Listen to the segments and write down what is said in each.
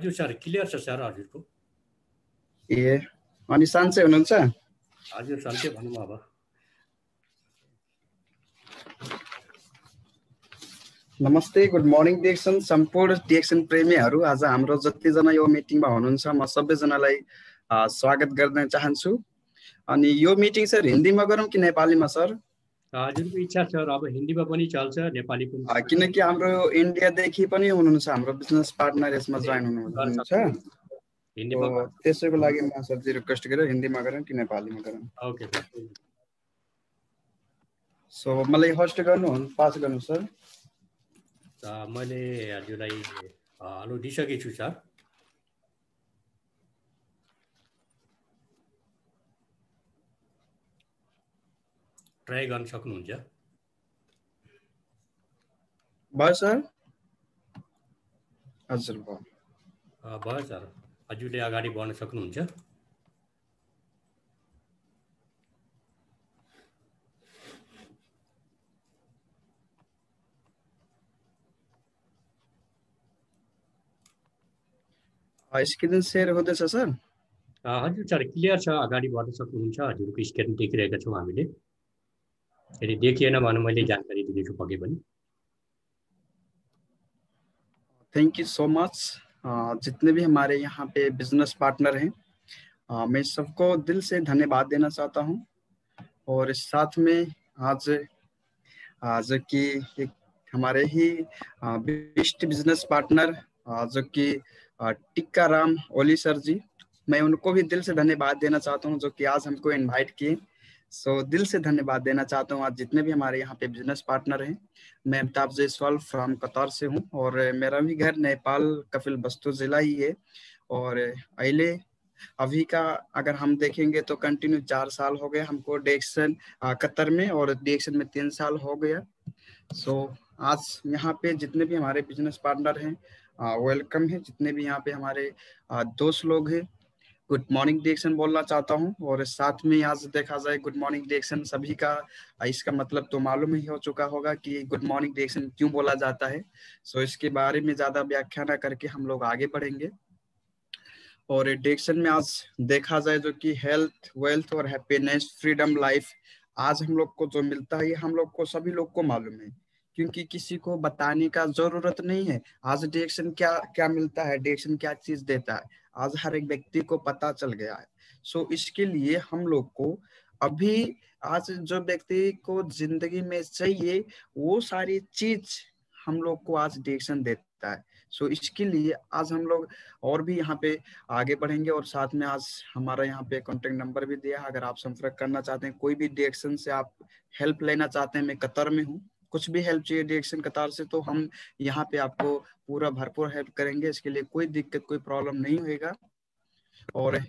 हजुर sir, clear छ sir हजुरको। ए अनि सन्चै हुनुहुन्छ? हजुर सन्चै भनौँ अब। नमस्ते, गुड मर्निङ डिएक्सन सम्पूर्ण डिएक्सन प्रेमीहरू। आज हाम्रो जतिजना यो मिटिङमा हुनुहुन्छ म सबैजनालाई स्वागत गर्न चाहन्छु। अनि यो मिटिङ सर हिन्दीमा गरौँ कि नेपालीमा सर? हजुरको इच्छा सर, अब हिन्दीमा पनि चल्छ, नेपाली पनि। किनकि हाम्रो इन्डियादेखि पनि हुनुहुन्छ हाम्रो बिजनेस पार्टनर यसमा जोइन हुनुहुन्छ, त्यसैको लागि म सरजी रिक्वेस्ट गरेँ हिन्दीमा गरौँ कि नेपालीमा गरौँ। Okay sir. सो मलाई होस्ट गर्नु, पास गर्नु सर। मैले हजुरलाई हेलो दिइसकेको छु सर। ट्राई गर्न सक्नुहुन्छ। भयो सर? हजुर भयो सर, हजुरले अगाडि बढ्न सक्नुहुन्छ। स्क्रिन सेयर हुँदैछ सर? हजुर सर, क्लियर छ, अगाडि बढ्न सक्नुहुन्छ। हजुरको स्क्रिन देखिरहेका छौँ हामीले। यदि देखिएन भने मैले जानकारी दिनेछु पक्कै पनि। Thank you so much. जितने भी हमारे यहाँ पे बिजनेस पार्टनर हैं, मैं सबको दिल से धन्यवाद देना चाहता हूँ। और इस साथ में आज की एक हमारे ही बेस्ट बिजनेस पार्टनर जो कि टिक्काराम ओली सर जी, मैं उनको भी दिल से धन्यवाद देना चाहता हूँ जो कि आज हमको इनवाइट किए। सो दिल से धन्यवाद देना चाहता हूँ आज जितने भी हमारे यहाँ पे बिजनेस पार्टनर हैं। मैं अमिताभ जायसवाल फ्रॉम कतार से हूँ और मेरा भी घर नेपाल कपिलवस्तु जिला ही है। और अले अभी का अगर हम देखेंगे तो कंटिन्यू 4 साल हो गए हमको डिएक्सन कतर में, और डिएक्सन में 3 साल हो गया। सो आज यहाँ पे जितने भी हमारे बिजनेस पार्टनर हैं वेलकम है। जितने भी यहाँ पे हमारे दोस्त लोग हैं, गुड मॉर्निंग डिएक्सन बोलना चाहता हूँ। और साथ में आज देखा जाए गुड मॉर्निंग डिएक्सन सभी का इसका मतलब तो मालूम ही हो चुका होगा कि गुड मॉर्निंग डिएक्सन क्यों बोला जाता है। सो इसके बारे में ज्यादा व्याख्या ना करके हम लोग आगे बढ़ेंगे। और डिएक्सन में आज देखा जाए जो कि हेल्थ, वेल्थ और हैप्पीनेस, फ्रीडम, लाइफ आज हम लोग को जो मिलता है ये हम लोग को सभी लोग को मालूम है, क्योंकि किसी को बताने का जरूरत नहीं है। आज डिएक्सन क्या क्या मिलता है, डिएक्सन क्या चीज देता है, आज हर एक व्यक्ति को पता चल गया है। सो इसके लिए हम लोग को अभी आज जो व्यक्ति को जिंदगी में चाहिए वो सारी चीज हम लोग को आज डिएक्सन देता है। सो इसके लिए आज हम लोग और भी यहाँ पे आगे बढ़ेंगे। और साथ में आज हमारा यहाँ पे कॉन्टेक्ट नंबर भी दिया, अगर आप संपर्क करना चाहते हैं, कोई भी डिएक्सन से आप हेल्प लेना चाहते हैं, मैं कतर में हूँ, कुछ भी हेल्प चाहिए डिएक्सन कतार से तो हम यहाँ पे आपको पूरा भरपूर हेल्प करेंगे। इसके लिए कोई दिक्कत, कोई प्रॉब्लम नहीं होगा। और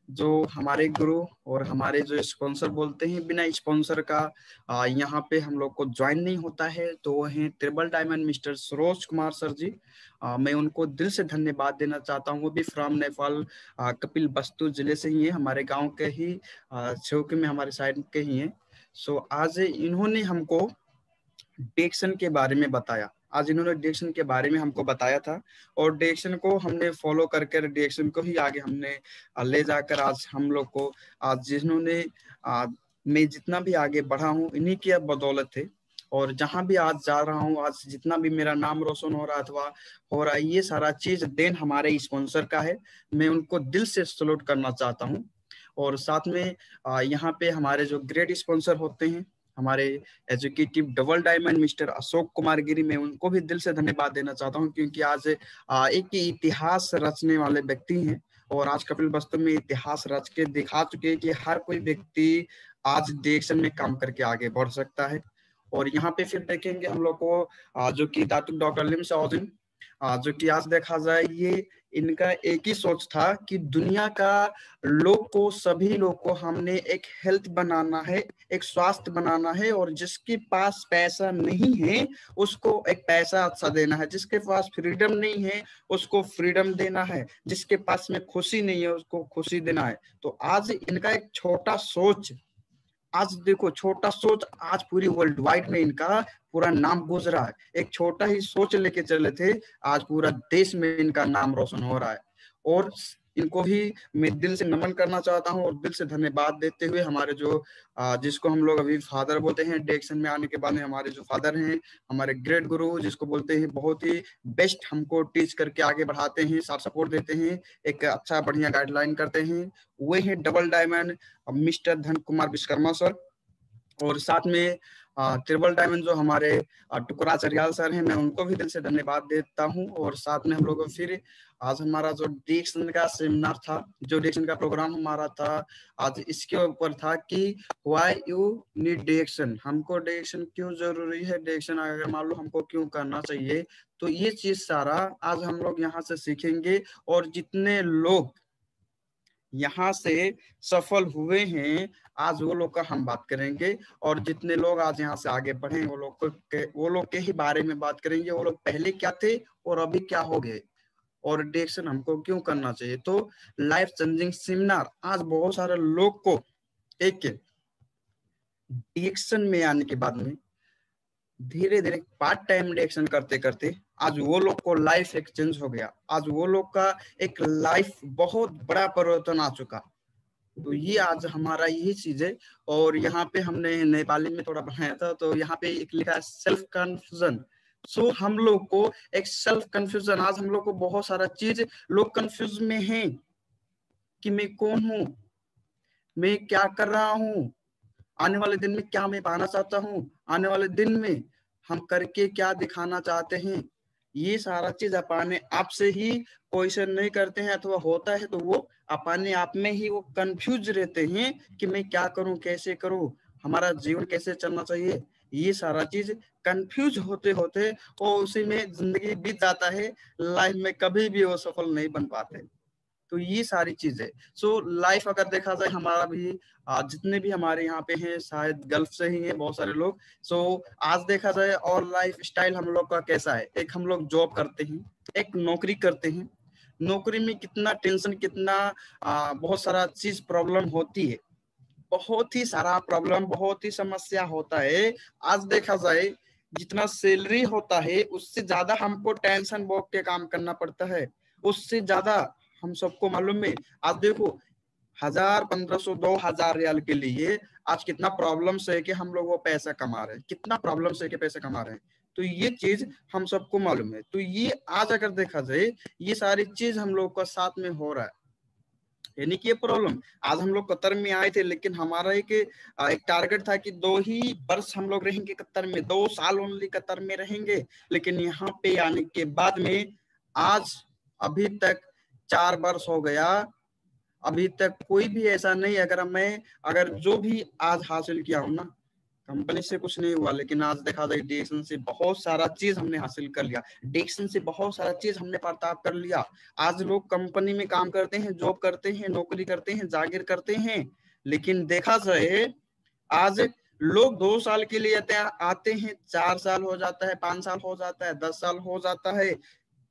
जो हमारे गुरु और हमारे जो स्पॉन्सर बोलते हैं, बिना स्पॉन्सर का यहाँ पे हम लोग को ज्वाइन नहीं होता है, तो वो हैं triple diamond mister Saroj Kumar sir ji. मैं उनको दिल से धन्यवाद देना चाहता हूँ। वो भी फ्रॉम नेपाल कपिलवस्तु जिले से ही है, हमारे गांव के ही चौकी में हमारे साइड के ही हैं। सो आज इन्होंने हमको डिएक्सन के बारे में बताया, आज इन्होंने डिएक्सन के बारे में हमको बताया था और डिएक्सन को हमने फॉलो करके डिएक्सन को ही आगे हमने ले जाकर आज हम लोग को आज जिन्होंने मैं जितना भी आगे बढ़ा हूँ इन्हीं की बदौलत है। और जहां भी आज जा रहा हूँ, आज जितना भी मेरा नाम रोशन हो रहा अथवा हो रहा है, ये सारा चीज देन हमारे स्पॉन्सर का है। मैं उनको दिल से सैल्यूट करना चाहता हूँ। और साथ में यहाँ पे हमारे जो ग्रेट स्पॉन्सर होते हैं, हमारे educative double diamond mister Ashok Kumar Giri, मैं उनको भी दिल से धन्यवाद देना चाहता हूँ, क्योंकि आज एक इतिहास रचने वाले व्यक्ति हैं और आज कपिलवस्तु में इतिहास रच के दिखा चुके हैं कि हर कोई व्यक्ति आज डिएक्सन में काम करके आगे बढ़ सकता है। और यहाँ पे फिर देखेंगे हम लोग को जो कि दातुक डॉक्टर लिम साउदिन, जो कि आज देखा जाए ये इनका एक ही सोच था कि दुनिया का लोग को, सभी लोग को हमने एक हेल्थ बनाना है, एक स्वास्थ्य बनाना है, और जिसके पास पैसा नहीं है उसको एक पैसा अच्छा देना है, जिसके पास फ्रीडम नहीं है उसको फ्रीडम देना है, जिसके पास में खुशी नहीं है उसको खुशी देना है। तो आज इनका एक छोटा सोच, आज देखो छोटा सोच आज पूरी वर्ल्ड वाइड में इनका पूरा नाम गूंज रहा है। एक छोटा ही सोच लेके चले थे, आज पूरा देश में इनका नाम रोशन हो रहा है। और इनको भी मैं दिल से नमन करना चाहता हूँ और दिल से धन्यवाद देते हुए हमारे जो जिसको हम लोग अभी फादर बोलते हैं, डायरेक्शन में आने के बाद में हमारे जो फादर हैं, हमारे ग्रेट गुरु जिसको बोलते हैं, बहुत ही बेस्ट हमको टीच करके आगे बढ़ाते हैं, साथ सपोर्ट देते हैं, एक अच्छा बढ़िया गाइडलाइन करते हैं, वे हैं double diamond mister Dhan Kumar Vishwakarma sir. और साथ में ट्रिपल डायमंड जो हमारे टुकड़ा चरियाल सर हैं, मैं उनको भी दिल से धन्यवाद देता हूं। और साथ में हम लोग फिर आज हमारा जो डिक्शन का सेमिनार था, जो डिक्शन का प्रोग्राम हमारा था, आज इसके ऊपर था कि व्हाई यू नीड डिक्शन, हमको डिक्शन क्यों जरूरी है, डिक्शन अगर मान लो हमको क्यों करना चाहिए। तो ये चीज सारा आज हम लोग यहाँ से सीखेंगे। और जितने लोग यहाँ से सफल हुए हैं आज वो लोग का हम बात करेंगे, और जितने लोग आज यहाँ से आगे बढ़े वो लोग के ही बारे में बात करेंगे, वो लोग पहले क्या थे और अभी क्या हो गए, और डिरेक्शन हमको क्यों करना चाहिए। तो लाइफ चेंजिंग सेमिनार आज बहुत सारे लोग को एक डिरेक्शन में आने के बाद में धीरे धीरे पार्ट टाइम डिरेक्शन करते करते आज वो लोग को लाइफ एक्सचेंज हो गया, आज वो लोग का एक लाइफ बहुत बड़ा परिवर्तन आ चुका। तो ये आज हमारा यही चीज है। और यहाँ पे हमने नेपाली में थोड़ा बनाया था, तो यहाँ पे एक लिखा है सेल्फ कंफ्यूजन। सो हम लोग को एक सेल्फ कंफ्यूजन, आज हम लोग को बहुत सारा चीज लोग कंफ्यूज में हैं कि मैं कौन हूँ, मैं क्या कर रहा हूँ, आने वाले दिन में क्या मैं पाना चाहता हूँ, आने वाले दिन में हम करके क्या दिखाना चाहते हैं। ये सारा चीज अपने आप से ही क्वेश्चन नहीं करते हैं, अथवा होता है तो वो अपने आप में ही वो कंफ्यूज रहते हैं कि मैं क्या करूं, कैसे करूं, हमारा जीवन कैसे चलना चाहिए। ये सारा चीज कंफ्यूज होते होते और उसी में जिंदगी बीत जाता है, लाइफ में कभी भी वो सफल नहीं बन पाते। तो ये सारी चीजें सो लाइफ अगर देखा जाए हमारा भी जितने भी हमारे यहाँ पे हैं शायद गल्फ से ही हैं बहुत सारे लोग। सो आज देखा जाए और लाइफ स्टाइल हम लोग का कैसा है, एक हम लोग जॉब करते हैं, एक नौकरी करते हैं, नौकरी में कितना टेंशन, कितना बहुत सारा चीज प्रॉब्लम होती है, बहुत ही सारा प्रॉब्लम, बहुत ही समस्या होता है। आज देखा जाए जितना सैलरी होता है उससे ज्यादा हमको टेंशन भोग के काम करना पड़ता है, उससे ज्यादा हम सबको मालूम है। आज देखो 1000, 1500, 2000 रियाल के लिए आज कितना प्रॉब्लम से कि हम लोग वो पैसा कमा रहे हैं, कितना प्रॉब्लम से कि पैसा कमा रहे हैं। तो ये चीज हम सबको मालूम है। तो ये आज अगर देखा जाए ये सारी चीज हम लोग का साथ में हो रहा है, यानी कि ये प्रॉब्लम। आज हम लोग कतर में आए थे, लेकिन हमारा एक टारगेट था कि 2 ही वर्ष हम लोग रहेंगे कतर में, 2 साल ओनली कतर में रहेंगे। लेकिन यहाँ पे आने के बाद में आज अभी तक 4 वर्ष हो गया, अभी तक कोई भी ऐसा नहीं, अगर जो भी आज हासिल किया हूं ना, कंपनी से कुछ नहीं हुआ, लेकिन आज देखा जाए डिरेक्शन से बहुत सारा चीज हमने हासिल कर लिया, डिरेक्शन से बहुत सारा चीज हमने पर्ताप कर लिया। आज लोग कंपनी में काम करते हैं, जॉब करते हैं, नौकरी करते हैं, जागीर करते हैं, लेकिन देखा जाए आज लोग 2 साल के लिए आते हैं, 4 साल हो जाता है, 5 साल हो जाता है, 10 साल हो जाता है,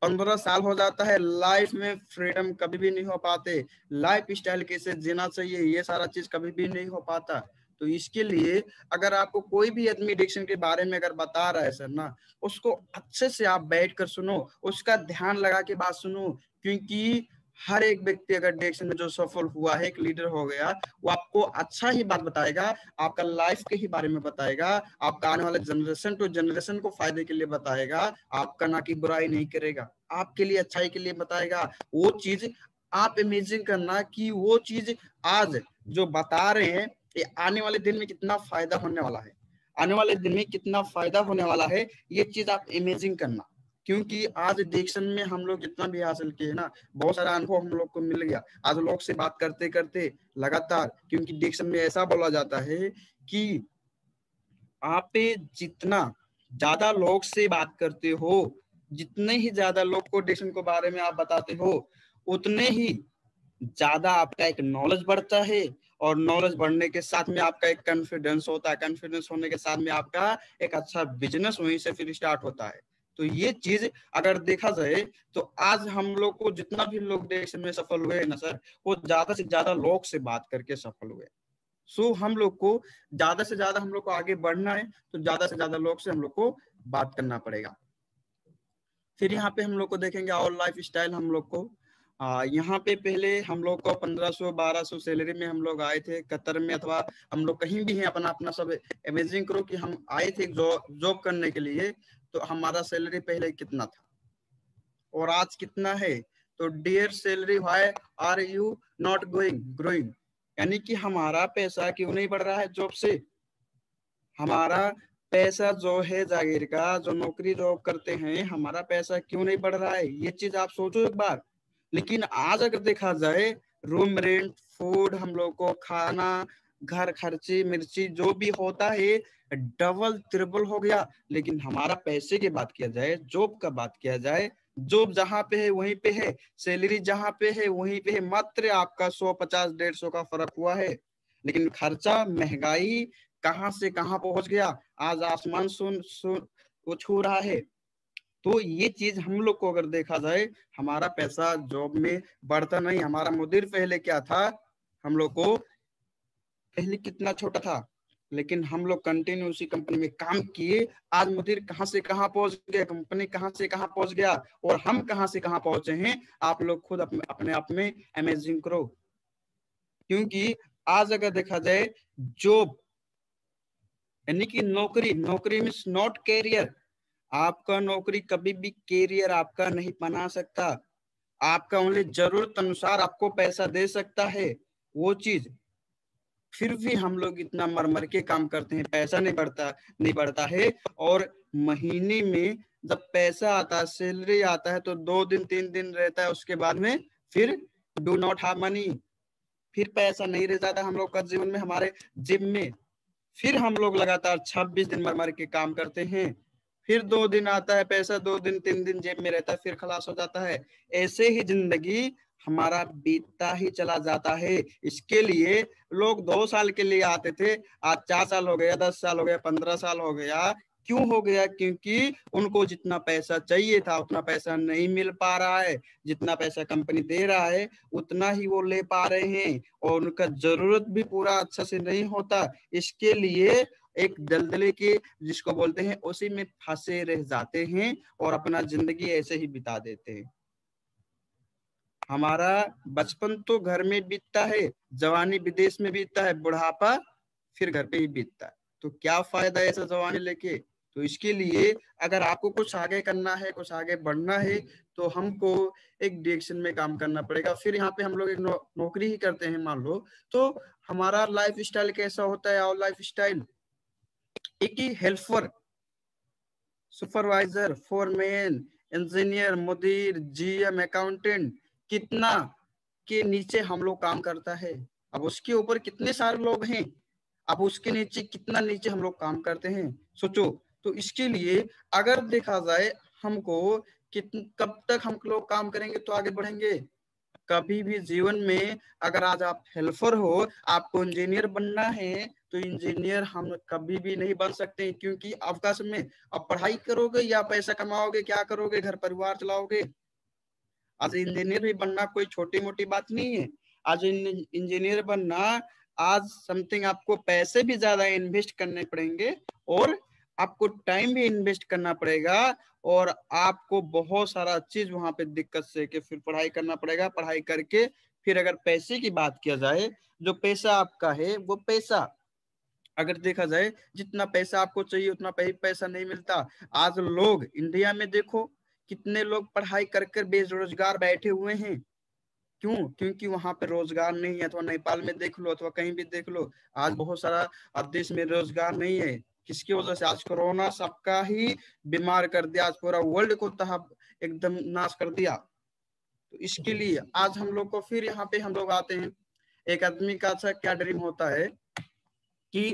15 साल हो जाता है, लाइफ में फ्रीडम कभी भी नहीं हो पाते, लाइफ स्टाइल कैसे जीना चाहिए ये सारा चीज कभी भी नहीं हो पाता। तो इसके लिए अगर आपको कोई भी आदमी एडिक्शन के बारे में अगर बता रहा है सर ना, उसको अच्छे से आप बैठ कर सुनो, उसका ध्यान लगा के बात सुनो, क्योंकि हर एक व्यक्ति अगर एडिक्शन में जो सफल हुआ है, एक लीडर हो गया, वो आपको अच्छा ही बात बताएगा, आपका लाइफ के ही बारे में बताएगा, आपका आने वाले जनरेशन टू जनरेशन को फायदे के लिए बताएगा, आपका ना कि बुराई नहीं करेगा, आपके लिए अच्छाई के लिए बताएगा। वो चीज आप इमेजिन करना कि वो चीज आज जो बता रहे हैं ये आने वाले दिन में कितना फायदा होने वाला है, आने वाले दिन में कितना फायदा होने वाला है, ये चीज आप इमेजिन करना। क्योंकि आज डिक्शन में हम लोग जितना भी हासिल किए ना, बहुत सारा अनुभव हम लोग को मिल गया आज लोग से बात करते करते लगातार। क्योंकि डिक्शन में ऐसा बोला जाता है कि आप जितना ज्यादा लोग से बात करते हो, जितने ही ज्यादा लोग को डिक्शन के बारे में आप बताते हो, उतने ही ज्यादा आपका एक नॉलेज बढ़ता है, और नॉलेज बढ़ने के साथ में आपका एक कॉन्फिडेंस होता है, कॉन्फिडेंस होने के साथ में आपका एक अच्छा बिजनेस वहीं से फिर स्टार्ट होता है। तो ये चीज अगर देखा जाए तो आज हम लोग को जितना भी लोग डिरेक्शन में सफल हुए ना सर, वो ज्यादा से ज्यादा लोग से बात करके सफल हुए। सो हम लोग को ज्यादा से ज्यादा हम लोग को आगे बढ़ना है, तो ज्यादा से ज्यादा लोग से हम लोग को बात करना पड़ेगा। फिर यहाँ पे हम लोग को देखेंगे और लाइफ स्टाइल हम लोग को यहाँ पे पहले हम लोग को 1500-1200 सैलरी में हम लोग आए थे कतर में, अथवा हम लोग कहीं भी हैं, अपना अपना सब इमेजिन करो कि हम आए थे जॉब करने के लिए, तो हमारा सैलरी पहले कितना था और आज कितना है। तो dear salary why are you not growing, यानी कि हमारा पैसा क्यों नहीं बढ़ रहा है जॉब से। हमारा पैसा जो है जागीर का, जो नौकरी जॉब करते हैं, हमारा पैसा क्यों नहीं बढ़ रहा है, ये चीज आप सोचो एक बार। लेकिन आज अगर देखा जाए, रूम रेंट, फूड, हम लोग को खाना, घर खर्ची मिर्ची जो भी होता है डबल ट्रिपल हो गया। लेकिन हमारा पैसे की बात किया जाए, जॉब का बात किया जाए, जॉब जहां पे है वहीं पे है, सैलरी जहां पे है वहीं पे है, मात्र आपका 150-150 का फर्क हुआ है। लेकिन खर्चा, महंगाई कहां से कहां पहुंच गया, आज आसमान सुन सुन वो छू रहा है। तो ये चीज हम लोग को अगर देखा जाए, हमारा पैसा जॉब में बढ़ता नहीं। हमारा मुदीर पहले क्या था, हम लोग को पहले कितना छोटा था, लेकिन हम लोग कंटिन्यू उसी कंपनी में काम किए, आज मुदीर कहां से कहां पहुंच गया, कंपनी कहां से कहां पहुंच गया, और हम कहां से कहां पहुंचे हैं, आप लोग खुद अपने आप में अमेजिंग करो। क्योंकि आज अगर देखा जाए, जॉब यानी कि नौकरी, नौकरी मीन्स नॉट कैरियर। आपका नौकरी कभी भी कैरियर आपका नहीं बना सकता। आपका ओनली जरूरत अनुसार आपको पैसा दे सकता है वो चीज। फिर भी हम लोग इतना मर मर के काम करते हैं, पैसा नहीं बढ़ता है। और महीने में जब पैसा आता है, सैलरी आता है, तो 2 दिन 3 दिन रहता है, उसके बाद में फिर डू नॉट हैव मनी, फिर पैसा नहीं रह जाता हम लोग का जीवन में, हमारे जिम में। फिर हम लोग लगातार 26 दिन मर मर के काम करते हैं, फिर 2 दिन आता है पैसा, 2 दिन 3 दिन जेब में रहता है, फिर खलास हो जाता है। ऐसे ही जिंदगी हमारा बीतता ही चला जाता है। इसके लिए लोग 2 साल के लिए आते थे, आज 4 साल हो गया, 10 साल हो गया, 15 साल हो गया। क्यों हो गया? क्योंकि उनको जितना पैसा चाहिए था उतना पैसा नहीं मिल पा रहा है। जितना पैसा कंपनी दे रहा है उतना ही वो ले पा रहे हैं, और उनका जरूरत भी पूरा अच्छा से नहीं होता। इसके लिए एक दलदले के, जिसको बोलते हैं, उसी में फंसे रह जाते हैं और अपना जिंदगी ऐसे ही बिता देते हैं। हमारा बचपन तो घर में बीतता है, जवानी विदेश में बीतता है, बुढ़ापा फिर घर पे ही बीतता है। तो क्या फायदा ऐसा जवानी लेके? तो इसके लिए अगर आपको कुछ आगे करना है, कुछ आगे बढ़ना है, तो हमको एक डायरेक्शन में काम करना पड़ेगा। फिर यहाँ पे हम लोग एक नौकरी ही करते हैं मान लो, तो हमारा लाइफ स्टाइल कैसा होता है? और लाइफ स्टाइल एक ही हेल्पर, सुपरवाइजर, फोरमैन, इंजीनियर, मुदीर, जीएम, अकाउंटेंट, कितना के नीचे हम लोग काम करता है। अब उसके ऊपर कितने सारे लोग हैं, अब उसके नीचे कितना नीचे हम लोग काम करते हैं, सोचो। तो इसके लिए अगर देखा जाए, हमको कब तक हम लोग काम करेंगे तो आगे बढ़ेंगे? कभी भी जीवन में अगर आज आप हेल्पर हो, आपको इंजीनियर बनना है, तो इंजीनियर हम कभी भी नहीं बन सकते, क्योंकि अवकाश में अब पढ़ाई करोगे या पैसा कमाओगे, क्या करोगे? घर परिवार चलाओगे। आज इंजीनियर भी बनना कोई छोटी मोटी बात नहीं है। आज इंजीनियर बनना, आज समथिंग आपको पैसे भी ज्यादा इन्वेस्ट करने पड़ेंगे, और आपको टाइम भी इन्वेस्ट करना पड़ेगा, और आपको बहुत सारा चीज वहां पे दिक्कत से के फिर पढ़ाई करना पड़ेगा। पढ़ाई करके फिर अगर पैसे की बात किया जाए, जो पैसा आपका है वो पैसा अगर देखा जाए, जितना पैसा आपको चाहिए उतना पैसा नहीं मिलता। आज लोग इंडिया में देखो, कितने लोग पढ़ाई कर कर बेरोजगार बैठे हुए हैं। क्यों? क्योंकि वहां पे रोजगार नहीं है। अथवा नेपाल में देख लो, अथवा कहीं भी देख लो, आज बहुत सारा देश में रोजगार नहीं है। किसकी वजह से? आज कोरोना सबका ही बीमार कर दिया, आज पूरा वर्ल्ड को एकदम नाश कर दिया। तो इसके लिए आज हम लोग को फिर यहाँ पे हम लोग आते हैं। एक आदमी का अच्छा क्या ड्रीम होता है कि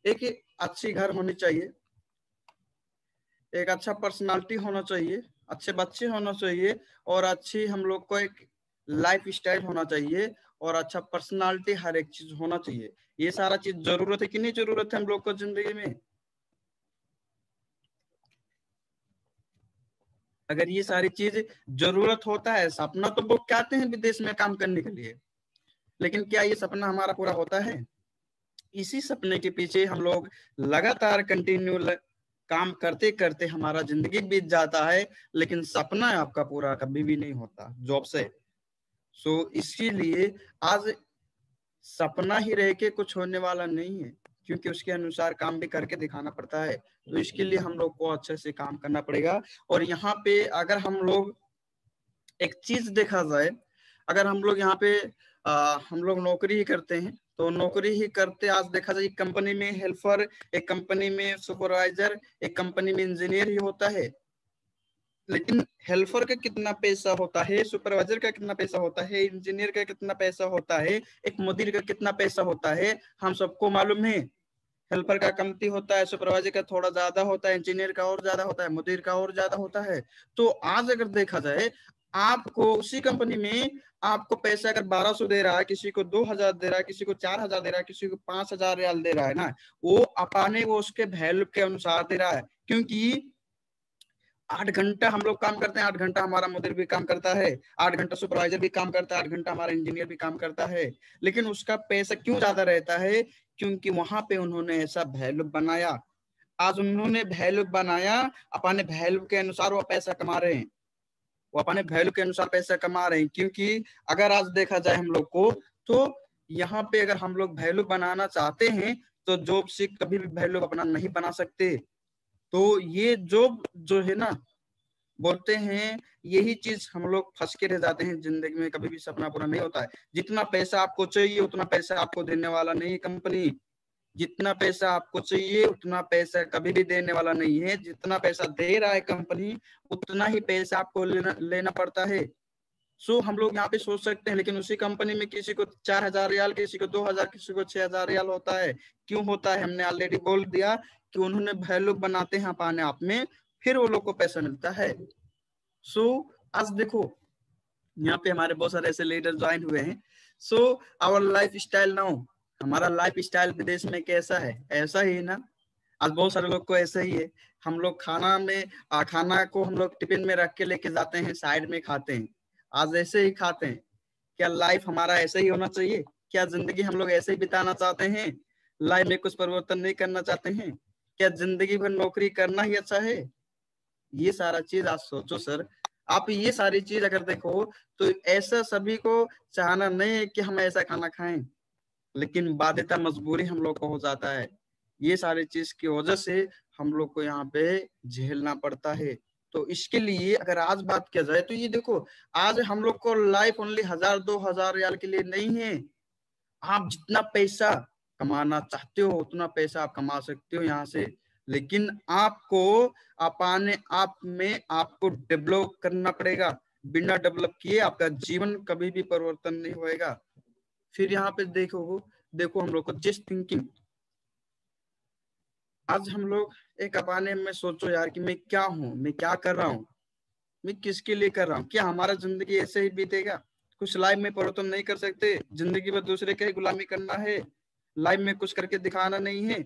एक अच्छी घर होनी चाहिए, एक अच्छा पर्सनालिटी होना चाहिए, अच्छे बच्चे होना चाहिए, और अच्छी हम लोग को एक लाइफ स्टाइल होना चाहिए, और अच्छा पर्सनालिटी, हर एक चीज होना चाहिए। ये सारा चीज जरूरत है कि नहीं जरूरत है हम लोग को जिंदगी में? अगर ये सारी चीज जरूरत होता है, सपना तो लोग कहते हैं विदेश में काम करने के लिए, लेकिन क्या ये सपना हमारा पूरा होता है? इसी सपने के पीछे हम लोग लगातार कंटिन्यू काम करते करते हमारा जिंदगी बीत जाता है, लेकिन सपना आपका पूरा कभी भी नहीं होता जॉब से। सो इसीलिए आज सपना ही रह के कुछ होने वाला नहीं है, क्योंकि उसके अनुसार काम भी करके दिखाना पड़ता है। तो इसके लिए हम लोग को अच्छे से काम करना पड़ेगा। और यहाँ पे अगर हम लोग एक चीज देखा जाए, अगर हम लोग यहाँ पे हम लोग नौकरी ही करते हैं, तो नौकरी ही करते आज देखा जाए एक कंपनी में हेल्पर, एक कंपनी में सुपरवाइजर, एक कंपनी में इंजीनियर ही होता है। लेकिन हेल्पर का कितना पैसा होता है, सुपरवाइजर का कितना पैसा होता है, इंजीनियर का कितना पैसा होता है, एक मुदीर का कितना पैसा होता है, हम सबको मालूम है। हेल्पर का कमती होता है, सुपरवाइजर का थोड़ा ज्यादा होता है, इंजीनियर का और ज्यादा होता है, मुदीर का और ज्यादा होता है। तो आज अगर देखा जाए, आपको उसी कंपनी में आपको पैसा अगर 1200 दे रहा है, किसी को 2000 दे रहा है, किसी को 4000 दे रहा है, किसी को 5000 रियाल दे रहा है ना, वो अपने वो उसके वैल्यू के अनुसार दे रहा है। क्योंकि 8 घंटा हम लोग काम करते हैं, 8 घंटा हमारा मुदीर भी काम करता है, 8 घंटा सुपरवाइजर भी काम करता है, 8 घंटा हमारा इंजीनियर भी काम करता है। लेकिन उसका पैसा क्यों ज्यादा रहता है? क्योंकि वहां पे उन्होंने ऐसा वैल्यू बनाया। आज उन्होंने वैल्यू बनाया, अपने वैल्यू के अनुसार वो पैसा कमा रहे हैं, वो अपने वैल्यू के अनुसार पैसा कमा रहे हैं। क्योंकि अगर आज देखा जाए हम लोग को, तो यहाँ पे अगर हम लोग वैल्यू बनाना चाहते हैं, तो जॉब से कभी भी वैल्यू अपना नहीं बना सकते। तो ये जॉब जो है ना, बोलते हैं यही चीज हम लोग फंस के रह जाते हैं जिंदगी में, कभी भी सपना पूरा नहीं होता है। जितना पैसा आपको चाहिए उतना पैसा आपको देने वाला नहीं कंपनी, जितना पैसा आपको चाहिए उतना पैसा कभी भी देने वाला नहीं है। जितना पैसा दे रहा है कंपनी, उतना ही पैसा आपको लेना पड़ता है। सो हम लोग यहाँ पे सोच सकते हैं, लेकिन उसी कंपनी में किसी को 4000 रियाल, किसी को 2000, किसी को 6000 रियाल होता है। क्यों होता है? हमने ऑलरेडी बोल दिया कि उन्होंने वैल्यू बनाते हैं अपने आप में, फिर वो लोग को पैसा मिलता है। सो आज देखो यहाँ पे हमारे बहुत सारे ऐसे लीडर ज्वाइन हुए हैं। So our lifestyle now, हमारा लाइफ स्टाइल विदेश में कैसा है? ऐसा ही ना। आज बहुत सारे लोग को ऐसा ही है। हम लोग खाना को हम लोग टिफिन में रख के लेके जाते हैं, साइड में खाते हैं। आज ऐसे ही खाते हैं। क्या लाइफ हमारा ऐसे ही होना चाहिए? क्या जिंदगी हम लोग ऐसे ही बिताना चाहते हैं? लाइफ में कुछ परिवर्तन नहीं करना चाहते हैं? क्या जिंदगी भर नौकरी करना ही अच्छा है? ये सारा चीज आज सोचो सर। आप ये सारी चीज अगर देखो, तो ऐसा सभी को चाहना नहीं है कि हम ऐसा खाना खाएं, लेकिन बाध्यता मजबूरी हम लोग को हो जाता है। ये सारी चीज की वजह से हम लोग को यहाँ पे झेलना पड़ता है। तो इसके लिए अगर आज बात किया जाए, तो ये देखो, आज हम लोग को लाइफ ओनली 1000-2000 रियाल के लिए नहीं है। आप जितना पैसा कमाना चाहते हो उतना पैसा आप कमा सकते हो यहाँ से, लेकिन आपको अपने आप में आपको डेवलप करना पड़ेगा। बिना डेवलप किए आपका जीवन कभी भी परिवर्तन नहीं होएगा। फिर यहाँ पे देखो हम लोग को जस्ट थिंकिंग। आज हम लोग एक अपने में सोचो यार कि मैं क्या हूँ, मैं क्या कर रहा हूँ, मैं किसके लिए कर रहा हूँ? क्या हमारा जिंदगी ऐसे ही बीतेगा? कुछ लाइफ में परिवर्तन नहीं कर सकते? जिंदगी भर दूसरे की गुलामी करना है, लाइफ में कुछ करके दिखाना नहीं है?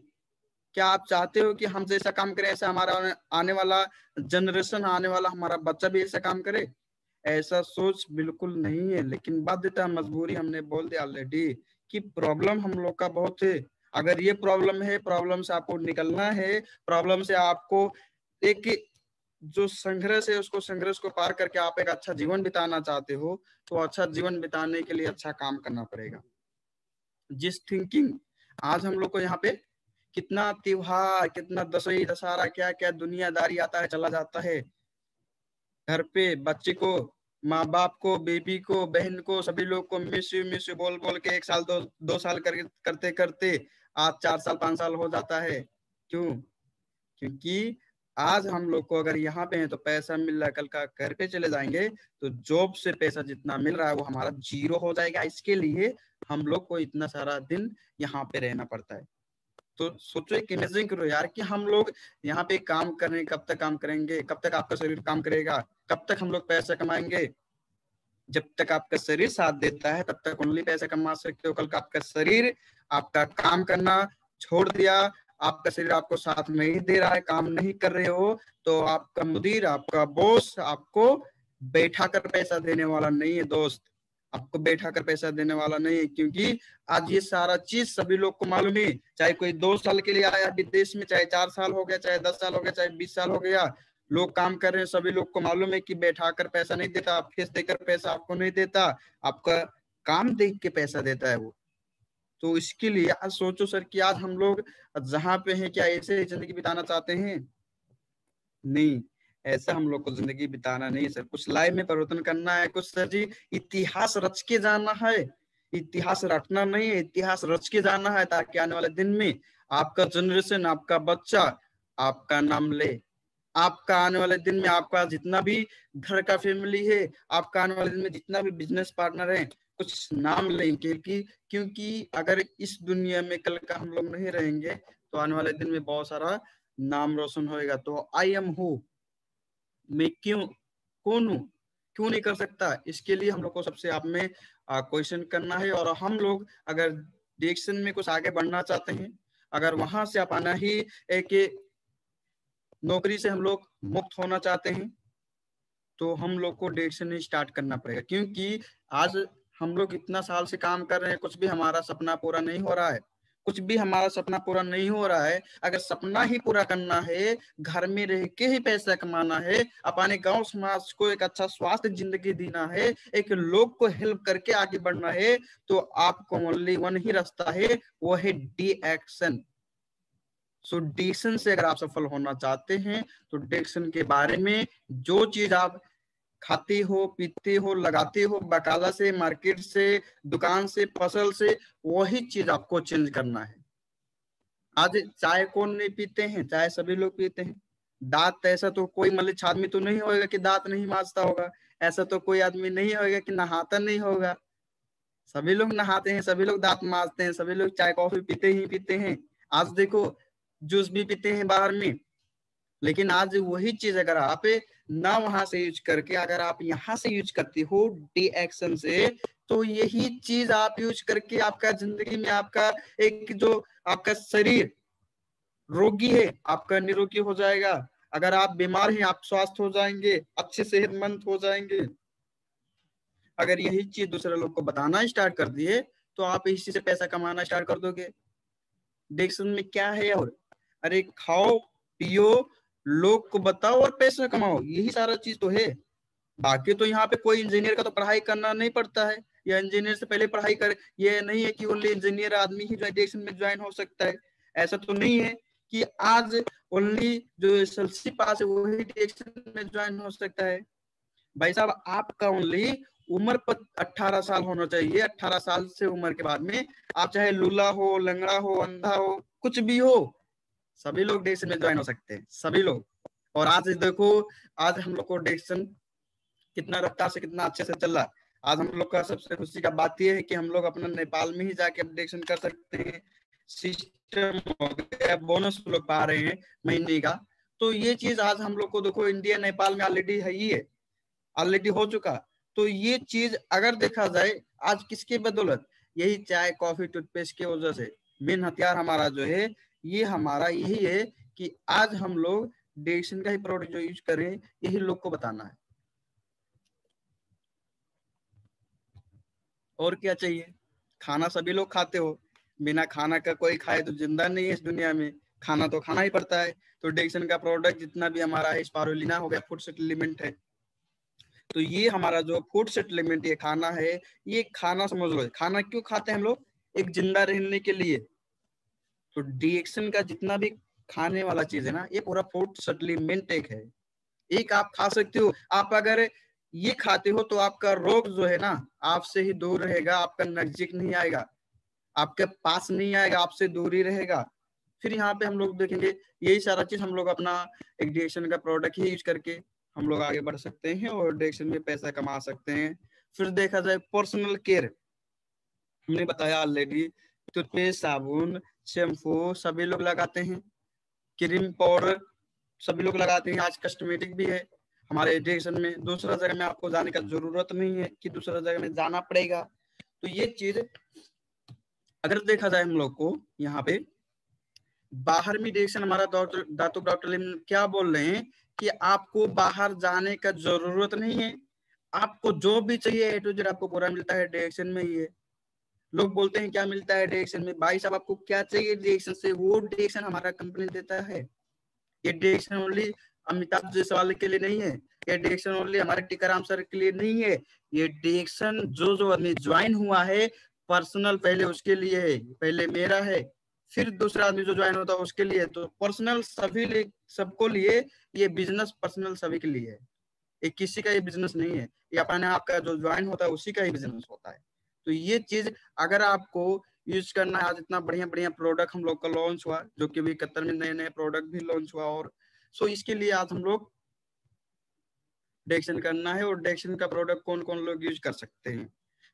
क्या आप चाहते हो कि हम जैसा काम करें, ऐसा हमारा आने वाला जनरेशन, आने वाला हमारा बच्चा भी ऐसा काम करे? ऐसा सोच बिल्कुल नहीं है। लेकिन बाध्यता मजबूरी, हमने बोल दिया ऑलरेडी कि प्रॉब्लम हम लोग का बहुत है। अगर ये प्रॉब्लम है, प्रॉब्लम से आपको निकलना है, प्रॉब्लम से आपको एक जो संघर्ष है उसको, संघर्ष को पार करके आप एक अच्छा जीवन बिताना चाहते हो, तो अच्छा जीवन बिताने के लिए अच्छा काम करना पड़ेगा। जिस थिंकिंग आज हम लोग को यहाँ पे कितना त्योहार, कितना दशहरा, दशहरा, क्या क्या दुनियादारी आता है चला जाता है। घर पे बच्चे को, माँ बाप को, बेबी को, बहन को, सभी लोग को मिस यू बोल बोल के 1 साल 2 साल करते करते आज 4 साल 5 साल हो जाता है। क्यों? क्योंकि आज हम लोग को अगर यहाँ पे है तो पैसा मिल रहा है, कल का घर पे चले जाएंगे तो जॉब से पैसा जितना मिल रहा है वो हमारा जीरो हो जाएगा। इसके लिए हम लोग को इतना सारा दिन यहाँ पे रहना पड़ता है। तो सोचो, एक इमेजिन करो यार कि हम लोग यहाँ पे काम करें, कब तक काम करेंगे? कब तक आपका शरीर काम करेगा? कब तक हम लोग पैसा कमाएंगे? जब तक आपका शरीर साथ देता है तब तक ओनली पैसा कमा सकते हो। कल का आपका शरीर आपका काम करना छोड़ दिया, आपका शरीर आपको साथ नहीं दे रहा है, काम नहीं कर रहे हो, तो आपका मुदीर, आपका बॉस आपको बैठा कर पैसा देने वाला नहीं है दोस्त। आपको बैठा कर पैसा देने वाला नहीं है, क्योंकि आज ये सारा चीज सभी लोग को मालूम है। चाहे कोई 2 साल के लिए आया विदेश में, चाहे 4 साल हो गया, चाहे 10 साल हो गया, चाहे 20 साल हो गया, लोग काम कर रहे हैं, सभी लोग को मालूम है कि बैठा कर पैसा नहीं देता, फेस देकर पैसा आपको नहीं देता, आपका काम देख के पैसा देता है वो। तो इसके लिए आज सोचो सर कि आज हम लोग जहाँ पे हैं, क्या ऐसे जिंदगी बिताना चाहते हैं? नहीं, ऐसा हम लोग को जिंदगी बिताना नहीं है सर। कुछ लाइफ में परिवर्तन करना है, कुछ सर जी इतिहास रच के जाना है। इतिहास रटना नहीं है, इतिहास रच के जाना है, ताकि आने वाले दिन में आपका जनरेशन, आपका बच्चा आपका नाम ले। आपका आने वाले दिन में आपका जितना भी घर का फैमिली है, आपका आने वाले दिन में जितना भी बिजनेस पार्टनर है, कुछ नाम लेंगे कि क्योंकि अगर इस दुनिया में कल का हम लोग नहीं रहेंगे तो आने वाले दिन में बहुत सारा नाम रोशन होएगा। तो आई एम हु, मैं क्यों, कौन हूँ, क्यों नहीं कर सकता? इसके लिए हम लोग को सबसे आप में क्वेश्चन करना है। और हम लोग अगर डायरेक्शन में कुछ आगे बढ़ना चाहते हैं, अगर वहां से आप आना ही एक नौकरी से हम लोग मुक्त होना चाहते हैं, तो हम लोग को डायरेक्शन स्टार्ट करना पड़ेगा। क्योंकि आज हम लोग इतना साल से काम कर रहे हैं, कुछ भी हमारा सपना पूरा नहीं हो रहा है, कुछ भी हमारा सपना पूरा नहीं हो रहा है। अगर सपना ही पूरा करना है, घर में रह के ही पैसा कमाना है, अपने गांव समाज को एक अच्छा स्वास्थ्य जिंदगी देना है, एक लोग को हेल्प करके आगे बढ़ना है, तो आपको ओनली वन ही रास्ता है, वो है डी एक्शन। सो डिक्शन से अगर आप सफल होना चाहते हैं, तो डिक्शन के बारे में जो चीज आप खाते हो, पीते हो, लगाते हो, बकाला से, मार्केट से, दुकान से, फसल से, वही चीज आपको चेंज करना है। आज चाय कौन नहीं पीते हैं? चाय सभी लोग पीते हैं। दांत, ऐसा तो कोई मलिच्छ आदमी तो नहीं होगा कि दांत नहीं मांजता होगा। ऐसा तो कोई आदमी नहीं होगा कि नहाता नहीं होगा। सभी लोग नहाते हैं, सभी लोग दांत मांजते हैं, सभी लोग चाय कॉफी पीते ही पीते हैं। आज देखो, जूस भी पीते हैं बाहर में। लेकिन आज वही चीज अगर आप ना वहां से यूज करके अगर आप यहाँ से यूज करते हो डी एक्शन से, तो यही चीज आप यूज करके आपका जिंदगी में आपका एक जो आपका शरीर रोगी है, आपका निरोगी हो जाएगा। अगर आप बीमार हैं, आप स्वस्थ हो जाएंगे, अच्छे सेहतमंद हो जाएंगे। अगर यही चीज दूसरे लोग को बताना स्टार्ट कर दिए, तो आप इसी से पैसा कमाना स्टार्ट कर दोगे। डिक्शन में क्या है? और अरे खाओ पियो, लोग को बताओ और पैसा कमाओ, यही सारा चीज तो है। बाकी तो यहाँ पे कोई इंजीनियर का तो पढ़ाई करना नहीं पड़ता है, या इंजीनियर से पहले पढ़ाई कर, ये नहीं है कि ओनली इंजीनियर आदमी ही डायरेक्शन में ज्वाइन हो सकता है। ऐसा तो नहीं है कि आज ओनली जो एसएलसी पास है वही डायरेक्शन में ज्वाइन हो सकता है। भाई साहब, आपका ओनली उम्र पर 18 साल होना चाहिए। 18 साल से उम्र के बाद में आप चाहे लूला हो, लंगड़ा हो, अंधा हो, कुछ भी हो, सभी लोग डायरेक्शन में ज्वाइन हो सकते हैं, सभी लोग। और आज देखो, आज हम लोग को डायरेक्शन कितना रफ्तार से, कितना अच्छे से चल रहा है। आज हम लोग का सबसे खुशी का बात यह है कि हम लोग अपना नेपाल में ही जाके अपडेशन कर सकते हैं। सिस्टम हो गया, बोनस लोग पा रहे हैं महीने का। तो ये चीज आज हम लोग को देखो, इंडिया नेपाल में ऑलरेडी है ही है, ऑलरेडी हो चुका। तो ये चीज अगर देखा जाए आज किसके बदौलत, यही चाय कॉफी टूथपेस्ट की वजह से। मेन हथियार हमारा जो है, ये हमारा यही है कि आज हम लोग डायरेक्शन का ही प्रोडक्ट जो यूज करें, यही लोग को बताना है। और क्या चाहिए? खाना सभी लोग खाते हो, बिना खाना का कोई खाए तो जिंदा नहीं है इस दुनिया में। खाना तो खाना ही पड़ता है। तो डायरेक्शन का प्रोडक्ट जितना भी हमारा है, स्पारुलिना हो गया, फूड सप्लीमेंट है। तो ये हमारा जो फूड सप्लीमेंट ये खाना है, ये खाना समझ लो। खाना क्यों खाते हैं हम लोग? एक जिंदा रहने के लिए। तो डायरेक्शन का जितना भी खाने वाला चीज है ना, ये पूरा फूड सप्लीमेंट एक है। एक आप खा सकते हो। आप अगर ये खाते हो तो आपका रोग जो है ना, आपसे ही दूर रहेगा, आपका नजदीक नहीं आएगा, आपके पास नहीं आएगा, आपसे दूर ही रहेगा। फिर यहाँ पे हम लोग देखेंगे, यही सारा चीज हम लोग अपना एक डायरेक्शन का प्रोडक्ट ही यूज करके हम लोग आगे बढ़ सकते हैं और डायरेक्शन में पैसा कमा सकते हैं। फिर देखा जाए पर्सनल केयर, हमने बताया ऑलरेडी, टूथपेस्ट, साबुन, शैम्पू सभी लोग लगाते हैं, क्रीम पाउडर सभी लोग लगाते हैं। आज कस्मेटिक भी है हमारे डायरेक्शन में। दूसरा जगह में आपको जाने का जरूरत नहीं है कि दूसरा जगह में जाना पड़ेगा। तो ये चीज अगर देखा जाए हम लोग को यहाँ पे बाहर में डायरेक्शन हमारा डॉक्टर क्या बोल रहे हैं कि आपको बाहर जाने का जरूरत नहीं है। आपको जो भी चाहिए ए टू जेड आपको पूरा मिलता है डायरेक्शन में ही है। लोग बोलते हैं क्या मिलता है डायरेक्शन में? भाई साहब, आपको क्या चाहिए डायरेक्शन से, वो डायरेक्शन हमारा कंपनी देता है। ये डायरेक्शन ओनली अमिताभ जायसवाल के लिए नहीं है, ये डिएक्शन ओनली हमारे टीकाराम सर के लिए नहीं है। ये डिएक्शन जो आदमी ज्वाइन हुआ है पर्सनल पहले उसके लिए है, पहले मेरा है, फिर दूसरा आदमी जो ज्वाइन होता है उसके लिए। तो पर्सनल सभी सबको लिए, ये बिजनेस पर्सनल सभी के लिए है, ये किसी का ये बिजनेस नहीं है, ये अपने आपका जो ज्वाइन होता है उसी का ही बिजनेस होता है। तो ये चीज अगर आपको यूज करना है, आज इतना बढ़िया बढ़िया प्रोडक्ट हम लोग का लॉन्च हुआ, जो कि अभी कतर में नए नए प्रोडक्ट भी लॉन्च हुआ, और सो इसके लिए आज हम लोग डिएक्शन करना है। और डिएक्शन का प्रोडक्ट कौन कौन लोग यूज कर सकते हैं,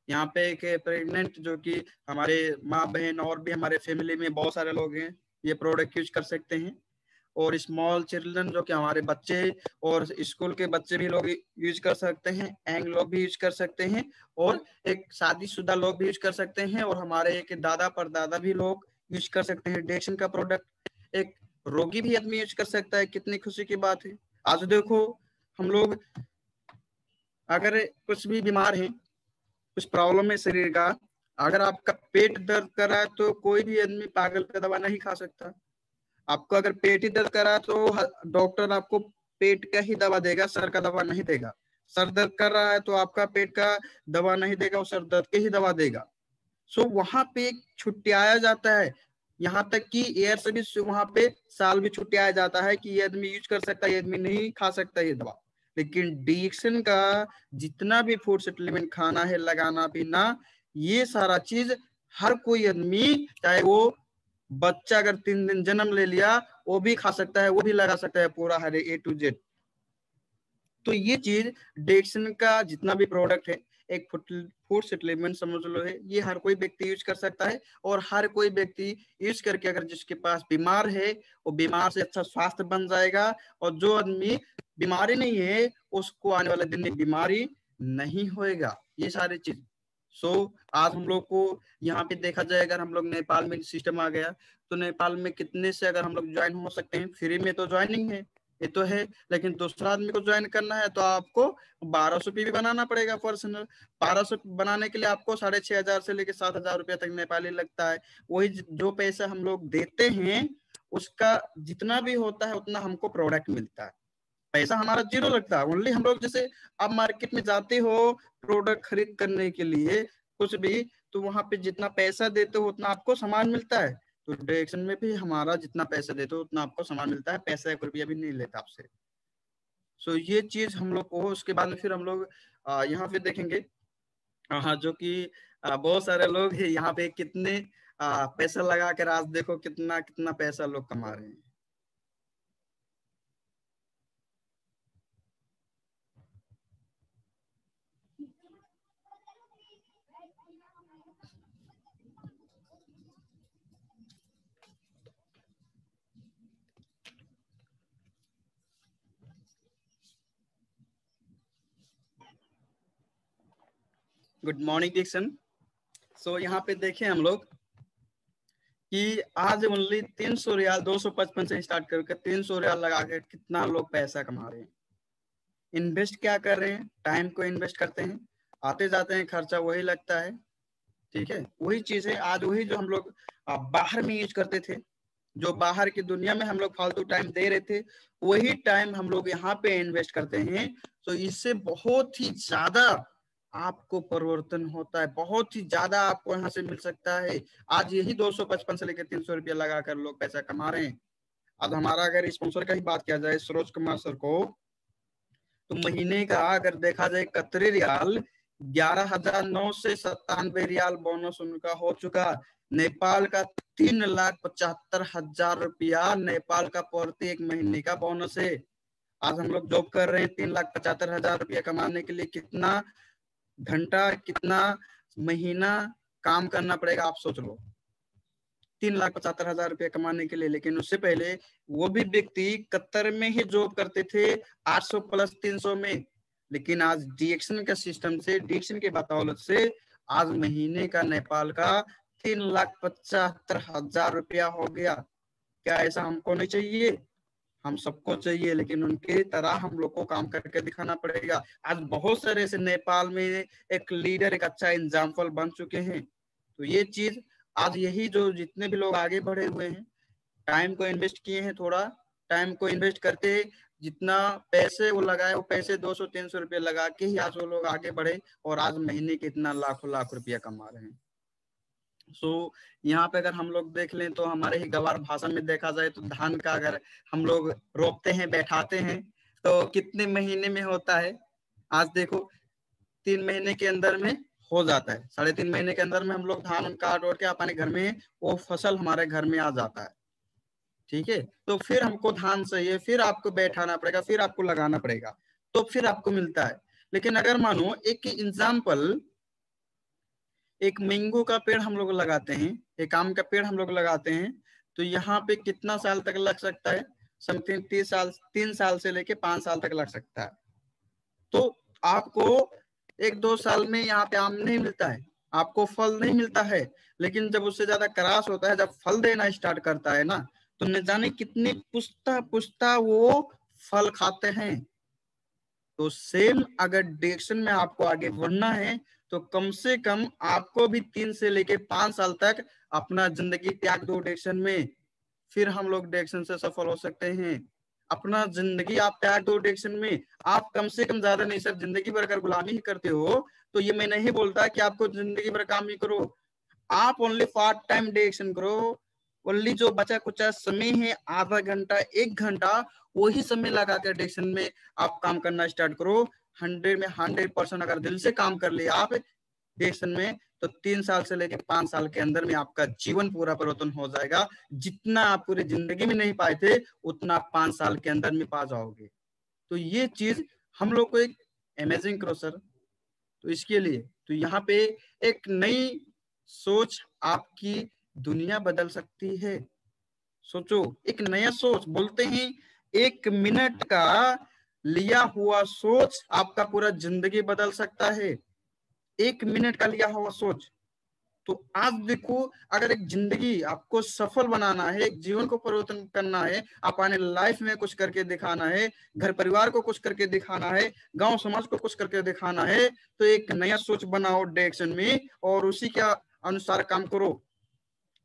यहाँ पे एक प्रेग्नेंट जो कि हमारे माँ बहन और भी हमारे फैमिली में बहुत सारे लोग हैं, ये प्रोडक्ट यूज कर सकते हैं। और स्मॉल चिल्ड्रन जो कि हमारे बच्चे और स्कूल के बच्चे भी लोग यूज कर सकते हैं, यंग लोग भी यूज कर सकते हैं, और एक शादीशुदा लोग भी यूज कर सकते हैं, और हमारे एक दादा परदादा भी लोग यूज कर सकते हैं डिएक्शन का प्रोडक्ट। एक रोगी भी आदमी यूज कर सकता है, कितनी खुशी की बात है। आज देखो हम लोग अगर कुछ भी बीमार हैं, कुछ प्रॉब्लम है शरीर का, अगर आपका पेट दर्द कर रहा है तो कोई भी आदमी पागल का दवा नहीं खा सकता। आपको अगर पेट ही दर्द कर रहा है तो डॉक्टर आपको पेट का ही दवा देगा, सर का दवा नहीं देगा। सर दर्द कर रहा है तो आपका पेट का दवा नहीं देगा, वो सर दर्द के ही दवा देगा। सो वहां पे छुट्टियाया जाता है, यहाँ तक कि एयर सर्विस वहां पे साल भी छुट्टियाया जाता है कि ये आदमी यूज कर सकता है, ये आदमी नहीं खा सकता ये दवा। लेकिन डिएक्शन का जितना भी फूड सप्लीमेंट खाना है, लगाना पीना, ये सारा चीज हर कोई आदमी, चाहे वो बच्चा अगर 3 दिन जन्म ले लिया वो भी खा सकता है, वो भी लगा सकता है, पूरा हर A to Z। तो ये चीज डिएक्शन का जितना भी प्रोडक्ट है, एक फूड सप्लीमेंट समझ लो है, ये हर कोई व्यक्ति यूज कर सकता है। और हर कोई व्यक्ति यूज करके अगर जिसके पास बीमार है वो बीमार से अच्छा स्वास्थ्य बन जाएगा, और जो आदमी बीमारी नहीं है उसको आने वाले दिन में बीमारी नहीं होएगा, ये सारी चीज। आज हम लोग को यहाँ पे देखा जाए, अगर हम लोग नेपाल में सिस्टम आ गया तो नेपाल में कितने से अगर हम लोग ज्वाइन हो सकते हैं, फ्री में तो ज्वाइनिंग है, ये तो है। लेकिन दूसरा आदमी को ज्वाइन करना है तो आपको 1200 भी बनाना पड़ेगा पर्सनल। 1200 बनाने के लिए आपको 6500 से लेकर 7000 रुपया तक नेपाली लगता है। वही जो पैसा हम लोग देते हैं उसका जितना भी होता है उतना हमको प्रोडक्ट मिलता है, पैसा हमारा जीरो लगता है। ओनली हम लोग जैसे आप मार्केट में जाते हो प्रोडक्ट खरीद करने के लिए कुछ भी, तो वहां पे जितना पैसा देते हो उतना आपको सामान मिलता है। तो डिएक्शन में भी हमारा जितना पैसा देते हो उतना आपको सामान मिलता है, पैसा 1 रुपया भी नहीं लेता आपसे। ये चीज हम लोग को, उसके बाद में फिर हम लोग यहाँ पे देखेंगे, हाँ, जो कि बहुत सारे लोग हैं यहाँ पे कितने पैसा लगा कर, आज देखो कितना कितना पैसा लोग कमा रहे हैं। Good morning Direction. यहाँ पे देखें हम लोग कि आज ओनली 300 रियाल 255 से स्टार्ट करके 300 रियाल लगा के कितना लोग पैसा कमा रहे हैं। इन्वेस्ट क्या कर रहे हैं, टाइम को इन्वेस्ट करते हैं, आते जाते हैं खर्चा वही लगता है, ठीक है। वही चीज है आज, वही जो हम लोग बाहर में यूज करते थे, जो बाहर की दुनिया में हम लोग फालतू टाइम दे रहे थे, वही टाइम हम लोग यहाँ पे इन्वेस्ट करते हैं। तो इससे बहुत ही ज्यादा आपको परिवर्तन होता है, बहुत ही ज्यादा आपको यहाँ से मिल सकता है। आज यही 255 से लेकर 300 रुपया लगाकर लोग पैसा कमा रहे हैं। अब हमारा अगर स्पॉन्सर का ही बात किया जाए, सरोज कुमार सर को, तो महीने का अगर देखा जाए कतरी रियाल 11,997 रियाल बोनस उनका हो चुका। नेपाल का 3,75,000 रुपया नेपाल का प्रति एक महीने का बोनस है। आज हम लोग जॉब कर रहे हैं 3,75,000 रुपया कमाने के लिए, कितना घंटा कितना महीना काम करना पड़ेगा आप सोच लो, 3,75,000 रुपया कमाने के लिए। लेकिन उससे पहले वो भी व्यक्ति कतर में ही जॉब करते थे 800 प्लस 300 में। लेकिन आज डिएक्शन का सिस्टम से, डिएक्शन के बदौलत से आज महीने का नेपाल का 3,75,000 रुपया हो गया। क्या ऐसा हमको नहीं चाहिए? हम सबको चाहिए, लेकिन उनके तरह हम लोग को काम करके दिखाना पड़ेगा। आज बहुत सारे ऐसे नेपाल में एक लीडर, एक अच्छा एग्जाम्पल बन चुके हैं। तो ये चीज आज यही जो जितने भी लोग आगे बढ़े हुए हैं, टाइम को इन्वेस्ट किए हैं, थोड़ा टाइम को इन्वेस्ट करते जितना पैसे वो लगाए, वो पैसे 200-300 रुपये लगा के ही आज वो लोग आगे बढ़े और आज महीने के इतना लाखों लाख रुपया कमा रहे हैं। यहाँ पे अगर हम लोग देख लें तो हमारे ही गवार भाषा में देखा जाए तो धान का अगर हम लोग रोपते हैं, बैठाते हैं, तो कितने महीने में होता है? आज देखो 3 महीने के अंदर में हो जाता है, 3.5 महीने के अंदर में हम लोग धान काट के अपने घर में, वो फसल हमारे घर में आ जाता है। ठीक है, तो फिर हमको धान चाहिए, फिर आपको बैठाना पड़ेगा, फिर आपको लगाना पड़ेगा, तो फिर आपको मिलता है। लेकिन अगर मानो एक एग्जाम्पल, एक मैंगो का पेड़ हम लोग लगाते हैं, एक आम का पेड़ हम लोग लगाते हैं, तो यहाँ पे कितना साल तक लग सकता है? समथिंग 3 साल से लेके 5 साल तक लग सकता है। तो आपको 1-2 साल में यहाँ पे आम नहीं मिलता है, आपको फल नहीं मिलता है। लेकिन जब उससे ज्यादा क्रॉस होता है, जब फल देना स्टार्ट करता है ना, तो न जाने कितनी पुश्ता पुश्ता वो फल खाते हैं। तो सेम अगर डायरेक्शन में आपको आगे बढ़ना है, तो कम से कम आपको भी 3 से लेके 5 साल तक अपना जिंदगी त्याग दो डायरेक्शन में, फिर हम लोग डायरेक्शन से सफल हो सकते हैं। अपना जिंदगी आप त्याग दो डायरेक्शन में, आप कम से कम, ज्यादा नहीं सर, जिंदगी भर अगर गुलामी ही करते हो, तो ये मैं नहीं बोलता कि आपको जिंदगी भर काम ही करो, आप ओनली पार्ट टाइम डायरेक्शन करो। ओनली जो बचा कुचा समय है, आधा घंटा 1 घंटा, वही समय लगा कर डायरेक्शन में आप काम करना स्टार्ट करो। 100 में 100% अगर दिल से काम कर लिया आप डायरेक्शन में, तो 3 साल से लेकर 5 साल के अंदर में आपका जीवन पूरा परिवर्तन हो जाएगा। जितना आप पूरी जिंदगी में नहीं पाए थे, उतना आप 5 साल के अंदर में पा जाओगे। तो ये चीज हम लोग को एक इमेजिन करो सर। तो इसके लिए तो यहाँ पे एक नई सोच, आपकी दुनिया बदल सकती है। सोचो, एक नया सोच, बोलते हैं 1 मिनट का लिया हुआ सोच आपका पूरा जिंदगी बदल सकता है। 1 मिनट का लिया हुआ सोच। तो आज देखो, अगर एक जिंदगी आपको सफल बनाना है, एक जीवन को परिवर्तन करना है, अपने लाइफ में कुछ करके दिखाना है, घर परिवार को कुछ करके दिखाना है, गांव समाज को कुछ करके दिखाना है, तो एक नया सोच बनाओ डायरेक्शन में और उसी के अनुसार काम करो,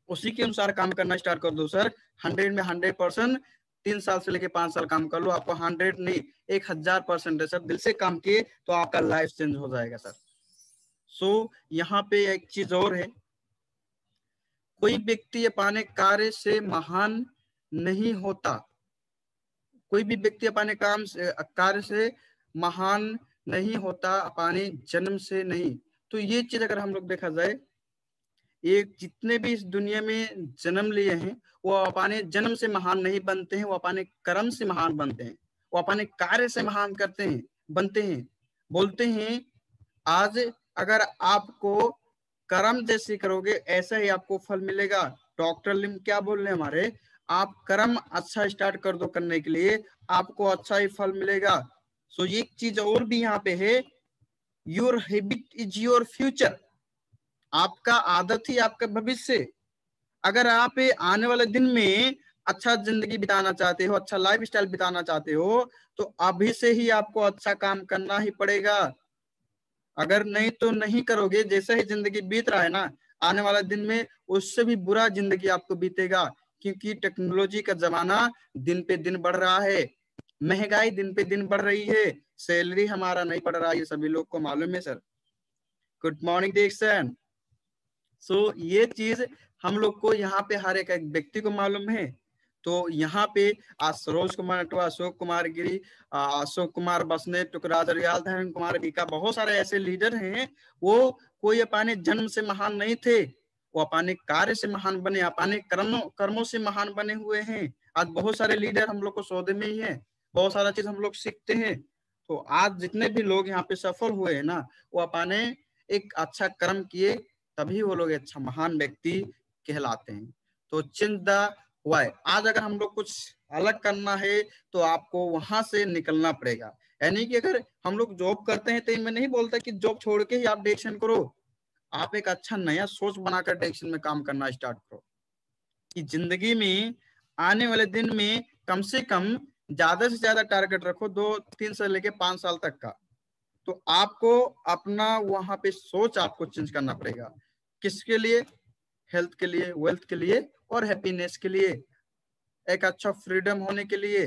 उसी के अनुसार काम करना स्टार्ट कर दो सर। 100 में 100%, 3 साल से लेके 5 साल काम कर लो, आपको 100 नहीं 1000% है सर, दिल से काम किए तो आपका लाइफ चेंज हो जाएगा सर। यहाँ पे एक चीज और है, कोई व्यक्ति अपने कार्य से महान नहीं होता, कोई भी व्यक्ति अपने काम से, कार्य से महान नहीं होता, अपने जन्म से नहीं। तो ये चीज अगर हम लोग देखा जाए, एक जितने भी इस दुनिया में जन्म लिए हैं, वो अपने जन्म से महान नहीं बनते हैं, वो अपने कर्म से महान बनते हैं, वो अपने कार्य से महान करते हैं, बनते हैं। बोलते हैं आज अगर आपको कर्म जैसे करोगे, ऐसा ही आपको फल मिलेगा। डॉक्टर लिम क्या बोल रहे हैं हमारे, आप कर्म अच्छा स्टार्ट कर दो करने के लिए, आपको अच्छा ही फल मिलेगा। सो एक चीज और भी यहाँ पे है, your habit is your future. आपका आदत ही आपका भविष्य। अगर आप आने वाले दिन में अच्छा जिंदगी बिताना चाहते हो, अच्छा लाइफ स्टाइल बिताना चाहते हो, तो अभी से ही आपको अच्छा काम करना ही पड़ेगा। अगर नहीं तो नहीं करोगे, जैसा ही जिंदगी बीत रहा है ना, आने वाला दिन में उससे भी बुरा जिंदगी आपको बीतेगा। क्योंकि टेक्नोलॉजी का जमाना दिन पे दिन बढ़ रहा है, महंगाई दिन पे दिन बढ़ रही है, सैलरी हमारा नहीं बढ़ रहा है, ये सभी लोग को मालूम है सर। Good morning दीक्षण। ये चीज हम लोग को यहाँ पे हर एक व्यक्ति को मालूम है। तो यहाँ पे आज सरोज कुमार नटवा, अशोक कुमार गिरी, अशोक कुमार बसने, टुकराज रियाल, धर्म कुमार बीका, बहुत सारे ऐसे लीडर हैं, वो कोई अपने जन्म से महान नहीं थे, वो अपने कार्य से महान बने, अपने कर्मों से महान बने हुए हैं। आज बहुत सारे लीडर हम लोग को सौदे में ही है, बहुत सारा चीज हम लोग सीखते हैं। तो आज जितने भी लोग यहाँ पे सफल हुए हैं ना, वो अपने एक अच्छा कर्म किए, तभी वो लोग अच्छा महान व्यक्ति कहलाते हैं। तो चेंज द व्हाई। आज अगर हम लोग कुछ अलग करना है, तो आपको वहां से निकलना पड़ेगा। यानी कि अगर हम लोग जॉब करते हैं, तो मैं नहीं बोलता कि जॉब छोड़ के ही आप डायरेक्शन करो, आप एक अच्छा नया सोच बनाकर डायरेक्शन में काम करना स्टार्ट करो, कि जिंदगी में आने वाले दिन में कम से कम ज्यादा से ज्यादा टारगेट रखो, 2-3 से लेके 5 साल तक का। तो आपको अपना वहां पे सोच आपको चेंज करना पड़ेगा। किसके लिए? हेल्थ के लिए, वेल्थ के लिए और हैप्पीनेस के लिए, एक अच्छा फ्रीडम होने के लिए।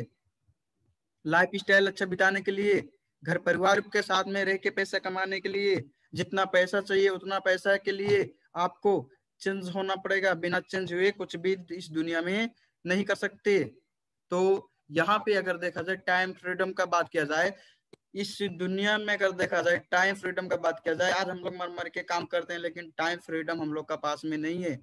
लाइफ स्टाइल अच्छा बिताने के लिए, घर परिवार के साथ में रह के पैसा कमाने के लिए, जितना पैसा चाहिए उतना पैसा के लिए आपको चेंज होना पड़ेगा। बिना चेंज हुए कुछ भी इस दुनिया में नहीं कर सकते। तो यहाँ पे अगर देखा जाए टाइम फ्रीडम का बात किया जाए, इस दुनिया में अगर देखा जाए टाइम फ्रीडम का बात किया जाए, आज हम लोग मर मर के काम करते हैं लेकिन टाइम फ्रीडम हम लोग का पास में नहीं है।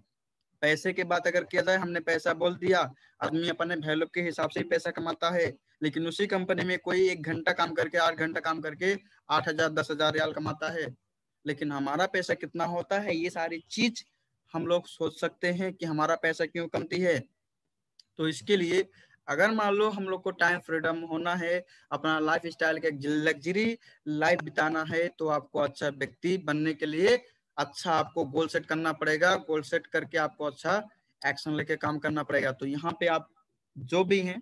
पैसे की बात अगर किया जाए, हमने पैसा बोल दिया, आदमी अपने वैल्यू के हिसाब से ही पैसा कमाता है, लेकिन उसी कंपनी में कोई 1 घंटा काम करके 8 घंटा काम करके 8,000 10,000 रियाल कमाता है। लेकिन हमारा पैसा कितना होता है, ये सारी चीज हम लोग सोच सकते हैं कि हमारा पैसा क्यों कमती है। तो इसके लिए अगर मान लो हम लोग को टाइम फ्रीडम होना है, अपना लाइफ स्टाइल का लग्जरी लाइफ बिताना है, तो आपको अच्छा व्यक्ति बनने के लिए अच्छा आपको गोल सेट करना पड़ेगा। गोल सेट करके आपको अच्छा एक्शन लेके काम करना पड़ेगा। तो यहाँ पे आप जो भी हैं,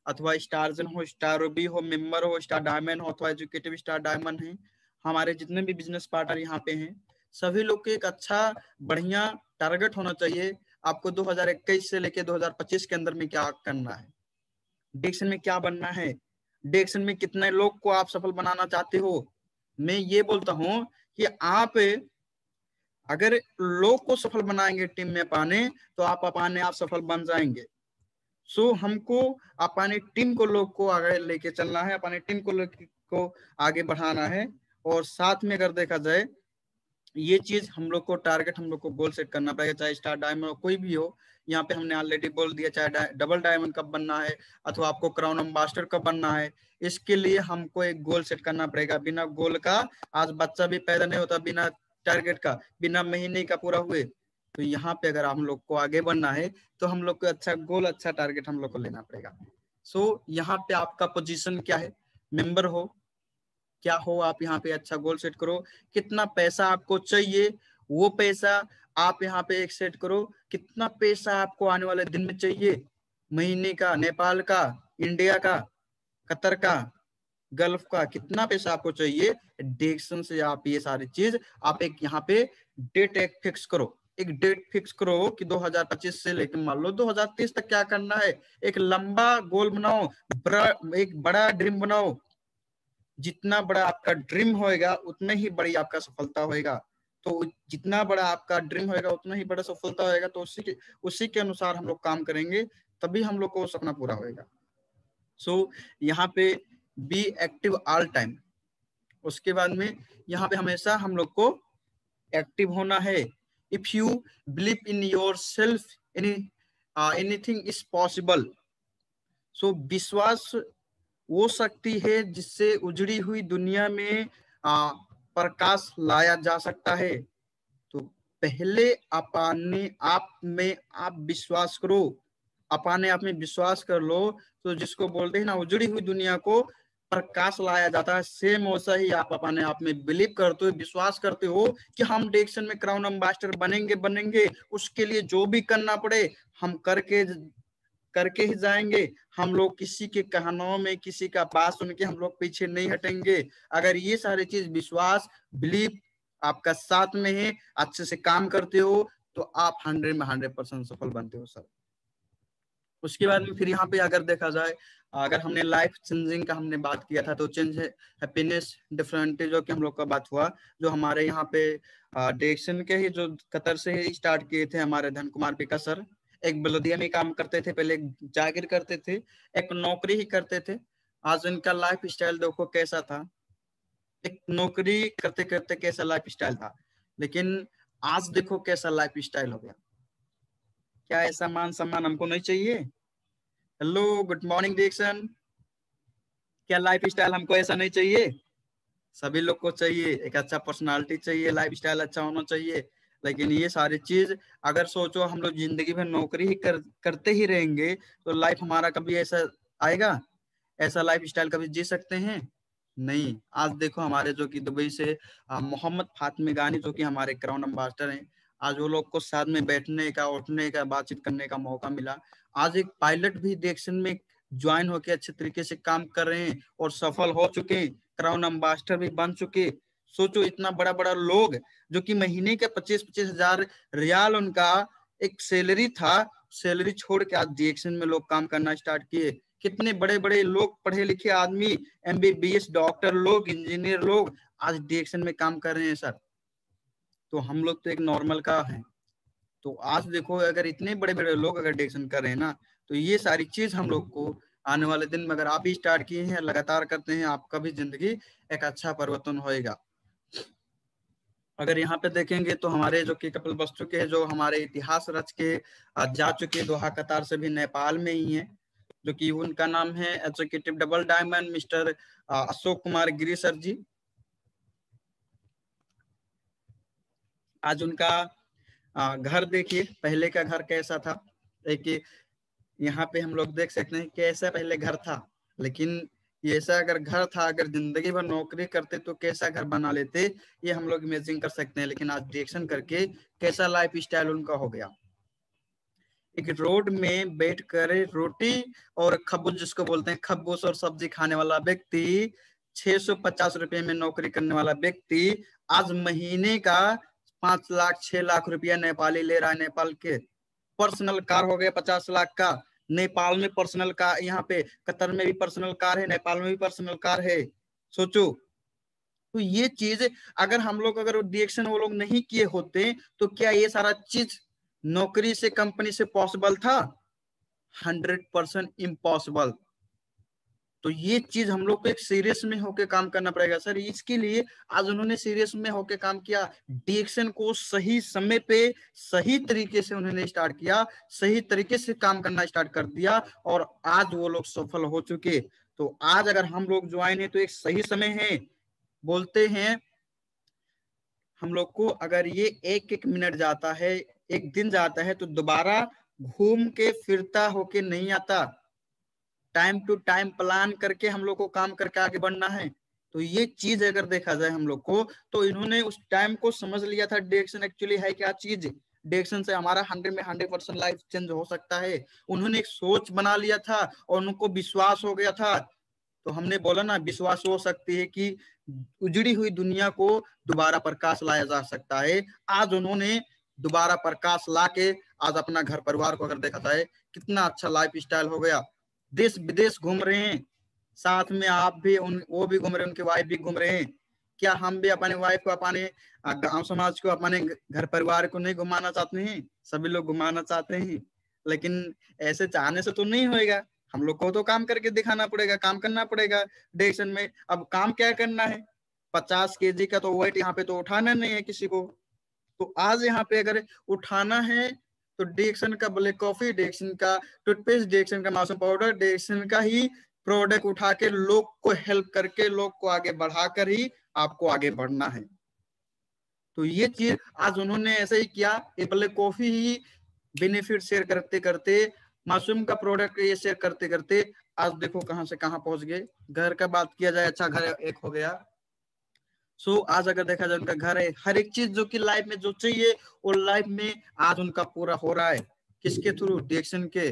अथवा स्टारजन हो, स्टार रूबी हो, मेंबर हो, स्टार डायमंड हो, अथवा एजुकेटिव स्टार डायमंड है, हमारे जितने भी बिजनेस पार्टनर यहाँ पे हैं, सभी लोग के एक अच्छा बढ़िया टारगेट होना चाहिए। आपको 2021 से लेके 2025 के अंदर में क्या करना है, डायरेक्शन में क्या बनना है, डायरेक्शन में कितने लोग को आप सफल बनाना चाहते हो। मैं ये बोलता हूँ कि आप अगर लोग को सफल बनाएंगे टीम में पाने, तो आप अपने आप सफल बन जाएंगे। सो हमको अपने टीम को लोग को आगे लेके चलना है, अपने टीम को आगे बढ़ाना है। और साथ में अगर देखा जाए ये चीज हम लोग को टारगेट, हम लोग को गोल सेट करना पड़ेगा, चाहे स्टार डायमंड कोई भी हो। यहाँ पे हमने ऑलरेडी बोल दिया, चाहे डबल डायमंड कब बनना है अथवा आपको क्राउन एम्बेसडर कब बनना है, इसके लिए हमको एक गोल सेट करना पड़ेगा। बिना गोल का आज बच्चा भी पैदा नहीं होता, बिना टारगेट का, बिना महीने का पूरा हुए। तो यहाँ पे अगर हम लोग को आगे बढ़ना है तो हम लोग को अच्छा गोल, अच्छा टारगेट हम लोग को लेना पड़ेगा। सो यहाँ पे आपका पोजीशन क्या है, मेंबर हो क्या हो, आप यहाँ पे अच्छा गोल सेट करो। कितना पैसा आपको चाहिए वो पैसा आप यहाँ पे एक सेट करो। कितना पैसा आपको आने वाले दिन में चाहिए, महीने का, नेपाल का, इंडिया का, कतर का, गल्फ का, कितना पैसा आपको चाहिए, डायरेक्शन से आप ये सारी चीज आप एक यहाँ पे डेट एक फिक्स करो। एक डेट फिक्स करो कि 2025 से लेकर मान लो 2030 तक क्या करना है। एक लंबा गोल बनाओ, एक बड़ा ड्रीम बनाओ। जितना बड़ा आपका ड्रीम होएगा उतना ही बड़ी आपका सफलता होएगा। तो जितना बड़ा आपका ड्रीम होएगा उतना ही बड़ा सफलता होएगा। तो उसी के अनुसार हम लोग काम करेंगे, तभी हम लोग को सपना पूरा होएगा। सो यहाँ पे बी एक्टिव ऑल टाइम। उसके बाद में यहाँ पे हमेशा हम लोग को एक्टिव होना है। If you believe in yourself, anything is possible. So विश्वास वो शक्ति है जिससे उजड़ी हुई दुनिया में प्रकाश लाया जा सकता है। तो पहले अपने आप में आप विश्वास करो, अपने आप में विश्वास कर लो। तो जिसको बोलते हैं ना उजड़ी हुई दुनिया को प्रकाश लाया जाता है, सेम वैसा ही आप अपने आप में बिलीव करते हो, विश्वास करते हो कि हम डायरेक्शन में क्राउन एम्बेसडर बनेंगे। उसके लिए जो भी करना पड़े हम करके ही जाएंगे। हम लोग किसी के कहनों में, किसी का बात सुन के हम लोग पीछे नहीं हटेंगे। अगर ये सारी चीज विश्वास, बिलीव आपका साथ में है, अच्छे से काम करते हो, तो आप 100 में 100% सफल बनते हो सर। उसके बाद में फिर यहाँ पे अगर देखा जाए, अगर हमने लाइफ चेंजिंग का हमने बात किया था, तो चेंज है हैप्पीनेस डिफरेंट, जो कि हम लोग का बात हुआ, जो हमारे यहाँ पे डायरेक्शन के ही जो कतर से ही स्टार्ट किए थे हमारे धन कुमार पिका सर। एक बलदिया में काम करते थे, पहले एक जागीर करते थे, एक नौकरी ही करते थे। आज उनका लाइफ स्टाइल देखो कैसा था, एक नौकरी करते करते कैसा लाइफ स्टाइल था, लेकिन आज देखो कैसा लाइफ स्टाइल हो गया। क्या ऐसा मान सम्मान हमको नहीं चाहिए? Hello, good morning direction. क्या लाइफ स्टाइल हमको ऐसा नहीं चाहिए? सभी लोग को चाहिए, एक अच्छा पर्सनालिटी चाहिए, लाइफ स्टाइल अच्छा होना चाहिए। लेकिन ये सारी चीज अगर सोचो हम लोग जिंदगी में नौकरी ही करते ही रहेंगे, तो लाइफ हमारा कभी ऐसा आएगा, ऐसा लाइफ स्टाइल कभी जी सकते हैं? नहीं। आज देखो हमारे जो कि दुबई से मोहम्मद फातिमी गानी, जो कि हमारे क्राउन एम्बेसडर हैं, आज वो लोग को साथ में बैठने का, उठने का, बातचीत करने का मौका मिला। आज एक पायलट भी डायरेक्शन में ज्वाइन होकर अच्छे तरीके से काम कर रहे हैं और सफल हो चुके हैं, क्राउन एम्बेसडर भी बन चुके। सोचो इतना बड़ा बड़ा लोग जो कि महीने के 25-25 हजार रियाल उनका एक सैलरी था, सैलरी छोड़ के आज डायरेक्शन में लोग काम करना स्टार्ट किए। कितने बड़े बड़े लोग, पढ़े लिखे आदमी, MBBS डॉक्टर लोग, इंजीनियर लोग आज डायरेक्शन में काम कर रहे हैं सर। तो हम लोग तो एक नॉर्मल का है। तो आज देखो अगर इतने बड़े बड़े लोग अगर डायरेक्शन कर रहे हैं ना, तो ये सारी चीज हम लोग को आने वाले दिन में अगर आप ही स्टार्ट किए हैं, लगातार करते हैं, आपका भी जिंदगी एक अच्छा परिवर्तन होएगा। अगर यहाँ पे देखेंगे तो हमारे जो कि कपिल वस्तु के जो हमारे इतिहास रच के जा चुके दोहा कतार से भी नेपाल में ही है, जो कि उनका नाम है executive double diamond mister Ashok Kumar Giri sir ji. आज उनका घर देखिए, पहले का घर कैसा था। देखिए यहाँ पे हम लोग देख सकते हैं कैसा पहले घर था, लेकिन ऐसा अगर घर था, अगर जिंदगी भर नौकरी करते तो कैसा घर बना लेते, ये हम लोग इमेजिन कर सकते हैं। लेकिन आज डायरेक्शन करके कैसा लाइफ स्टाइल उनका हो गया। एक रोड में बैठकर रोटी और खब्बूस, जिसको बोलते हैं खब्बूस और सब्जी खाने वाला व्यक्ति, 650 रुपए में नौकरी करने वाला व्यक्ति आज महीने का 5 लाख 6 लाख रुपया नेपाली ले रहा है। नेपाल के पर्सनल कार हो गया 50 लाख का। नेपाल में पर्सनल कार, यहाँ पे कतर में भी पर्सनल कार है, नेपाल में भी पर्सनल कार है। सोचो, तो ये चीज अगर हम लोग अगर डायरेक्शन वो लोग नहीं किए होते तो क्या ये सारा चीज नौकरी से, कंपनी से पॉसिबल था? 100% इम्पॉसिबल। तो ये चीज हम लोग को एक सीरियस में होके काम करना पड़ेगा सर। इसके लिए आज उन्होंने सीरियस में होके काम किया, डायरेक्शन को सही समय पे सही तरीके से उन्होंने स्टार्ट किया, सही तरीके से काम करना स्टार्ट कर दिया और आज वो लोग सफल हो चुके। तो आज अगर हम लोग ज्वाइन है तो एक सही समय है। बोलते हैं हम लोग को अगर ये एक एक मिनट जाता है, एक दिन जाता है, तो दोबारा घूम के फिरता होके नहीं आता। टाइम टू टाइम प्लान करके हम लोग को काम करके आगे बढ़ना है। तो ये चीज अगर देखा जाए हम लोग को, तो इन्होंने उस टाइम को समझ लिया था डायरेक्शन एक्चुअली है क्या चीज। डायरेक्शन से हमारा 100 में 100% लाइफ चेंज हो सकता है। उन्होंने एक सोच बना लिया था और उनको विश्वास हो गया था। तो हमने बोला ना, विश्वास हो सकती है कि उजड़ी हुई दुनिया को दोबारा प्रकाश लाया जा सकता है। आज उन्होंने दोबारा प्रकाश ला के आज अपना घर परिवार को अगर देखा जाए कितना अच्छा लाइफ स्टाइल हो गया। देश विदेश घूम रहे हैं, साथ में आप भी, वो भी घूम रहे हैं, उनके वाइफ भी घूम रहे हैं। क्या हम भी अपने वाइफ को, अपने गांव समाज को, अपने घर परिवार को नहीं घुमाना चाहते हैं? सभी लोग घुमाना चाहते हैं, लेकिन ऐसे चाहने से तो नहीं होएगा। हम लोग को तो काम करके दिखाना पड़ेगा, काम करना पड़ेगा डायरेक्शन में। अब काम क्या करना है? 50 kg का तो वेट यहाँ पे तो उठाना नहीं है किसी को। तो आज यहाँ पे अगर उठाना है तो डायरेक्शन का ब्लैक कॉफी, डायरेक्शन का टूथपेस्ट, डायरेक्शन का मासूम पाउडर, डायरेक्शन का ही प्रोडक्ट उठा के लोग को हेल्प करके, लोग को आगे बढ़ाकर ही आपको आगे बढ़ना है। तो ये चीज आज उन्होंने ऐसे ही किया। ये ब्लैक कॉफी ही बेनिफिट शेयर करते करते, मासूम का प्रोडक्ट ये शेयर करते करते आज देखो कहां से कहां पहुंच गए। घर का बात किया जाए, अच्छा घर एक हो गया। सो आज अगर देखा जाए उनका घर है, हर एक चीज जो कि लाइफ में जो चाहिए वो लाइफ में आज उनका पूरा हो रहा है। किसके थ्रू? डायरेक्शन के।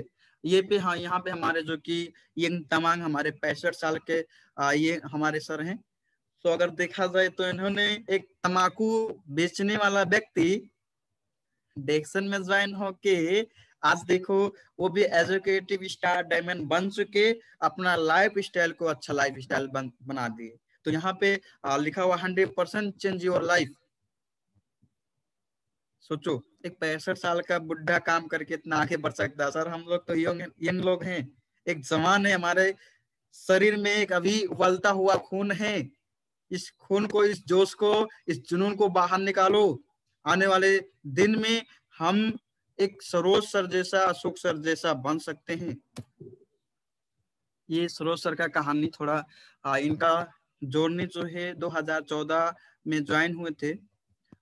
ये पे हाँ, यहाँ पे हमारे जो कि यंग तमांग हमारे 65 साल के ये हमारे सर हैं। तो अगर देखा जाए तो इन्होंने एक तम्बाकू बेचने वाला व्यक्ति डायरेक्शन में ज्वाइन होके आज देखो वो भी एजुकेटिव स्टार डायमंड बन चुके, अपना लाइफ स्टाइल को अच्छा लाइफ स्टाइल बना दिए। तो यहाँ पे लिखा हुआ 100% चेंज योर लाइफ। सोचो, एक 65 साल का बुढ़ा काम करके इतना आगे बढ़ सकता है सर। हम लोग तो यंग लोग हैं, एक जवान है, हमारे शरीर में एक अभी उबलता हुआ खून है। इस खून को, इस जोश को, इस जुनून को बाहर निकालो। आने वाले दिन में हम एक सरोज सर जैसा, अशोक सर जैसा बन सकते हैं। ये सरोज सर का कहानी थोड़ा इनका जोड़ने जो है 2014 में ज्वाइन हुए थे।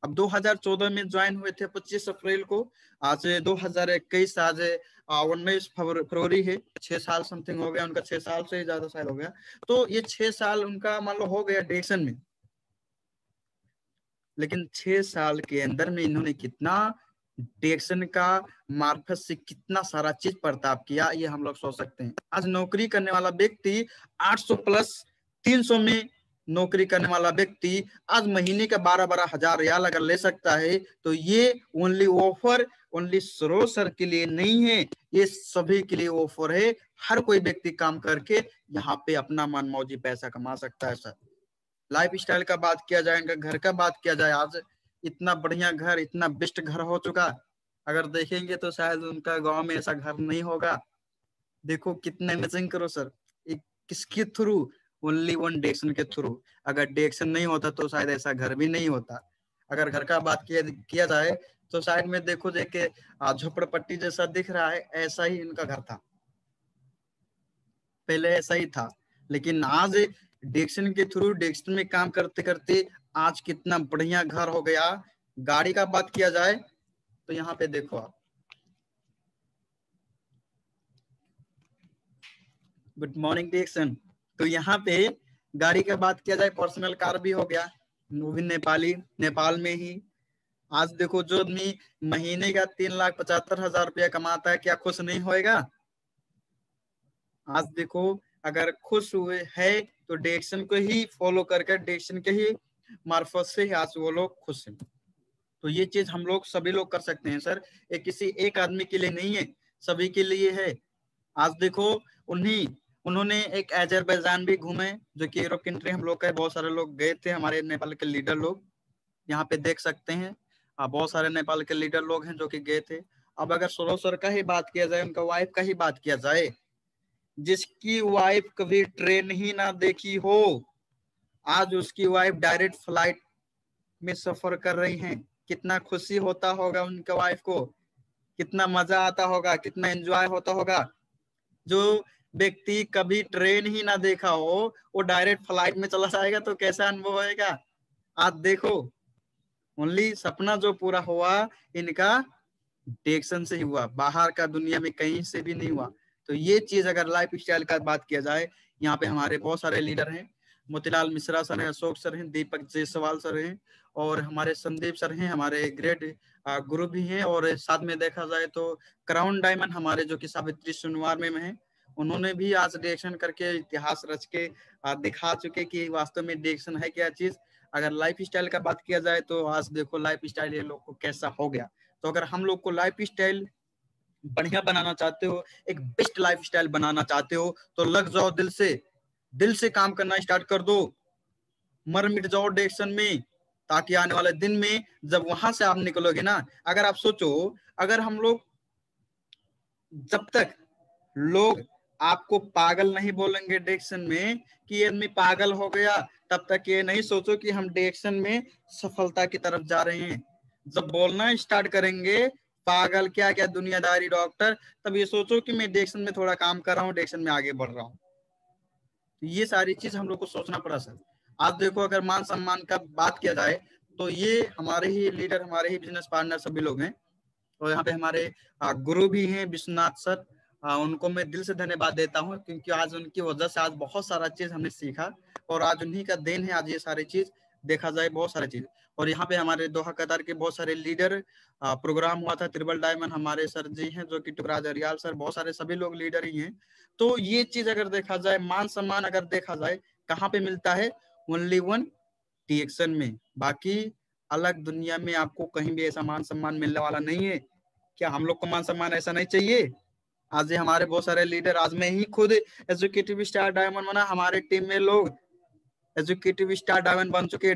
अब 2014 में ज्वाइन हुए थे 25 अप्रैल को। आज 2021 आज 19 फरवरी है। 6 साल समथिंग हो गया उनका, 6 साल से ज्यादा साल हो गया। तो ये 6 साल उनका मान लो हो गया डायरेक्शन में। लेकिन 6 साल के अंदर में इन्होंने कितना डायरेक्शन का मार्फत से कितना सारा चीज प्रताप किया, ये हम लोग सोच सकते हैं। आज नौकरी करने वाला व्यक्ति 800 प्लस 300 में नौकरी करने वाला व्यक्ति आज महीने का 12-12 हजार रियाल अगर ले सकता है, तो ये only offer only Saroj sir के लिए नहीं है, ये सभी के लिए ऑफर है। हर कोई व्यक्ति काम करके यहाँ पे अपना मनमौजी पैसा कमा सकता है सर। लाइफ स्टाइल का बात किया जाए, इनका घर का बात किया जाए, आज इतना बढ़िया घर, इतना बेस्ट घर हो चुका, अगर देखेंगे तो शायद उनका गांव में ऐसा घर नहीं होगा। देखो कितना इमेजिन करो सर, किसके थ्रू, ओनली वन डेक्सन के थ्रू। अगर डेक्सन नहीं होता तो शायद ऐसा घर भी नहीं होता। अगर घर का बात किया जाए तो साइड में देखो देखे झोपड़पट्टी जैसा दिख रहा है, ऐसा ही इनका घर था, पहले ऐसा ही था। लेकिन आज डेक्सन के थ्रू, डेक्सन में काम करते करते आज कितना बढ़िया घर हो गया। गाड़ी का बात किया जाए तो यहाँ पे देखो आप, गुड मॉर्निंग डेक्सन। तो यहाँ पे गाड़ी का बात किया जाए, पर्सनल कार भी हो गया, वो भी नेपाल में ही। आज देखो जो आदमी महीने का 3,75,000 रुपया कमाता है, क्या खुश नहीं होएगा? आज देखो अगर खुश हुए है तो डेक्सन को ही फॉलो करके, डेक्सन के ही मार्फत से आज वो लोग खुश हैं। तो ये चीज हम लोग सभी लोग कर सकते हैं सर, ये किसी एक आदमी के लिए नहीं है, सभी के लिए है। आज देखो उन्होंने एक अजरबैजान भी घूमे, जो कि यूरोप कंट्री हम लोग का, बहुत सारे लोग गए थे, हमारे नेपाल के लीडर लोग यहाँ पे देख सकते हैं। बहुत सारे नेपाल के लीडर लोग हैं जो कि गए थे। अब अगर सरोज सर का ही बात किया जाए, उनका वाइफ का ही बात किया जाए, जिसकी वाइफ कभी ट्रेन ही ना देखी हो, आज उसकी वाइफ डायरेक्ट फ्लाइट में सफर कर रही हैं। कितना खुशी होता होगा उनके वाइफ को, कितना मजा आता होगा, कितना एंजॉय होता होगा। जो व्यक्ति कभी ट्रेन ही ना देखा हो, वो डायरेक्ट फ्लाइट में चला जाएगा तो कैसा अनुभव होएगा? आज देखो ओनली सपना जो पूरा हुआ इनका डेक्सन से ही हुआ, बाहर का दुनिया में कहीं से भी नहीं हुआ। तो ये चीज अगर लाइफ स्टाइल का बात किया जाए, यहाँ पे हमारे बहुत सारे लीडर हैं, मोतीलाल मिश्रा सर हैं, अशोक सर हैं, दीपक जायसवाल सर हैं, और हमारे संदीप सर हैं, हमारे ग्रेट गुरु भी हैं। और साथ में देखा जाए तो क्राउन डायमंड हमारे जो कि सावित्री सोनवार में है, उन्होंने भी आज डिएक्शन करके इतिहास रच के दिखा चुके कि वास्तव में डिएक्शन है क्या चीज। अगर लाइफ स्टाइल का बात किया जाए तो आज देखो लाइफ स्टाइल ये लोग को कैसा हो गया। तो अगर हम लोग को लाइफ स्टाइल बढ़िया बनाना चाहते हो, एक बेस्ट लाइफ स्टाइल बनाना चाहते हो, तो लग जाओ दिल से काम करना स्टार्ट कर दो, मर मिट जाओ डिएक्शन में, ताकि आने वाले दिन में जब वहां से आप निकलोगे ना, अगर आप सोचो, अगर हम लोग, जब तक लोग आपको पागल नहीं बोलेंगे डिएक्शन में कि ये आदमी पागल हो गया, तब तक ये नहीं सोचो कि हम डिएक्शन में सफलता की तरफ जा रहे हैं। जब बोलना स्टार्ट करेंगे पागल क्या क्या दुनियादारी डॉक्टर, तब ये सोचो कि मैं डिएक्शन में थोड़ा काम कर रहा हूँ, डिएक्शन में आगे बढ़ रहा हूँ। तो ये सारी चीज हम लोग को सोचना पड़ा सर। आज देखो अगर मान सम्मान का बात किया जाए तो ये हमारे ही लीडर, हमारे ही बिजनेस पार्टनर सभी लोग हैं। और यहाँ पे हमारे गुरु भी हैं विश्वनाथ सर, उनको मैं दिल से धन्यवाद देता हूँ, क्योंकि आज उनकी वजह से आज बहुत सारा चीज हमने सीखा, और आज उन्हीं का देन है आज ये सारी चीज देखा जाए, बहुत सारी चीज। और यहाँ पे हमारे दोहा कतार के बहुत सारे लीडर, प्रोग्राम हुआ था ट्रिपल डायमंड, हमारे सर जी हैं जो कि टुकराज अरियाल सर, बहुत सारे सभी लोग लीडर ही हैं। तो ये चीज अगर देखा जाए, मान सम्मान अगर देखा जाए कहाँ पे मिलता है, ओनली वन डिएक्शन में। बाकी अलग दुनिया में आपको कहीं भी ऐसा मान सम्मान मिलने वाला नहीं है। क्या हम लोग को मान सम्मान ऐसा नहीं चाहिए? आज ये हमारे बहुत सारे लीडर, आज मैं ही खुद एजुकेटिव स्टार डायमंड बना, हमारे टीम में लोग एजुकेटिव स्टार डायमंड बन चुके,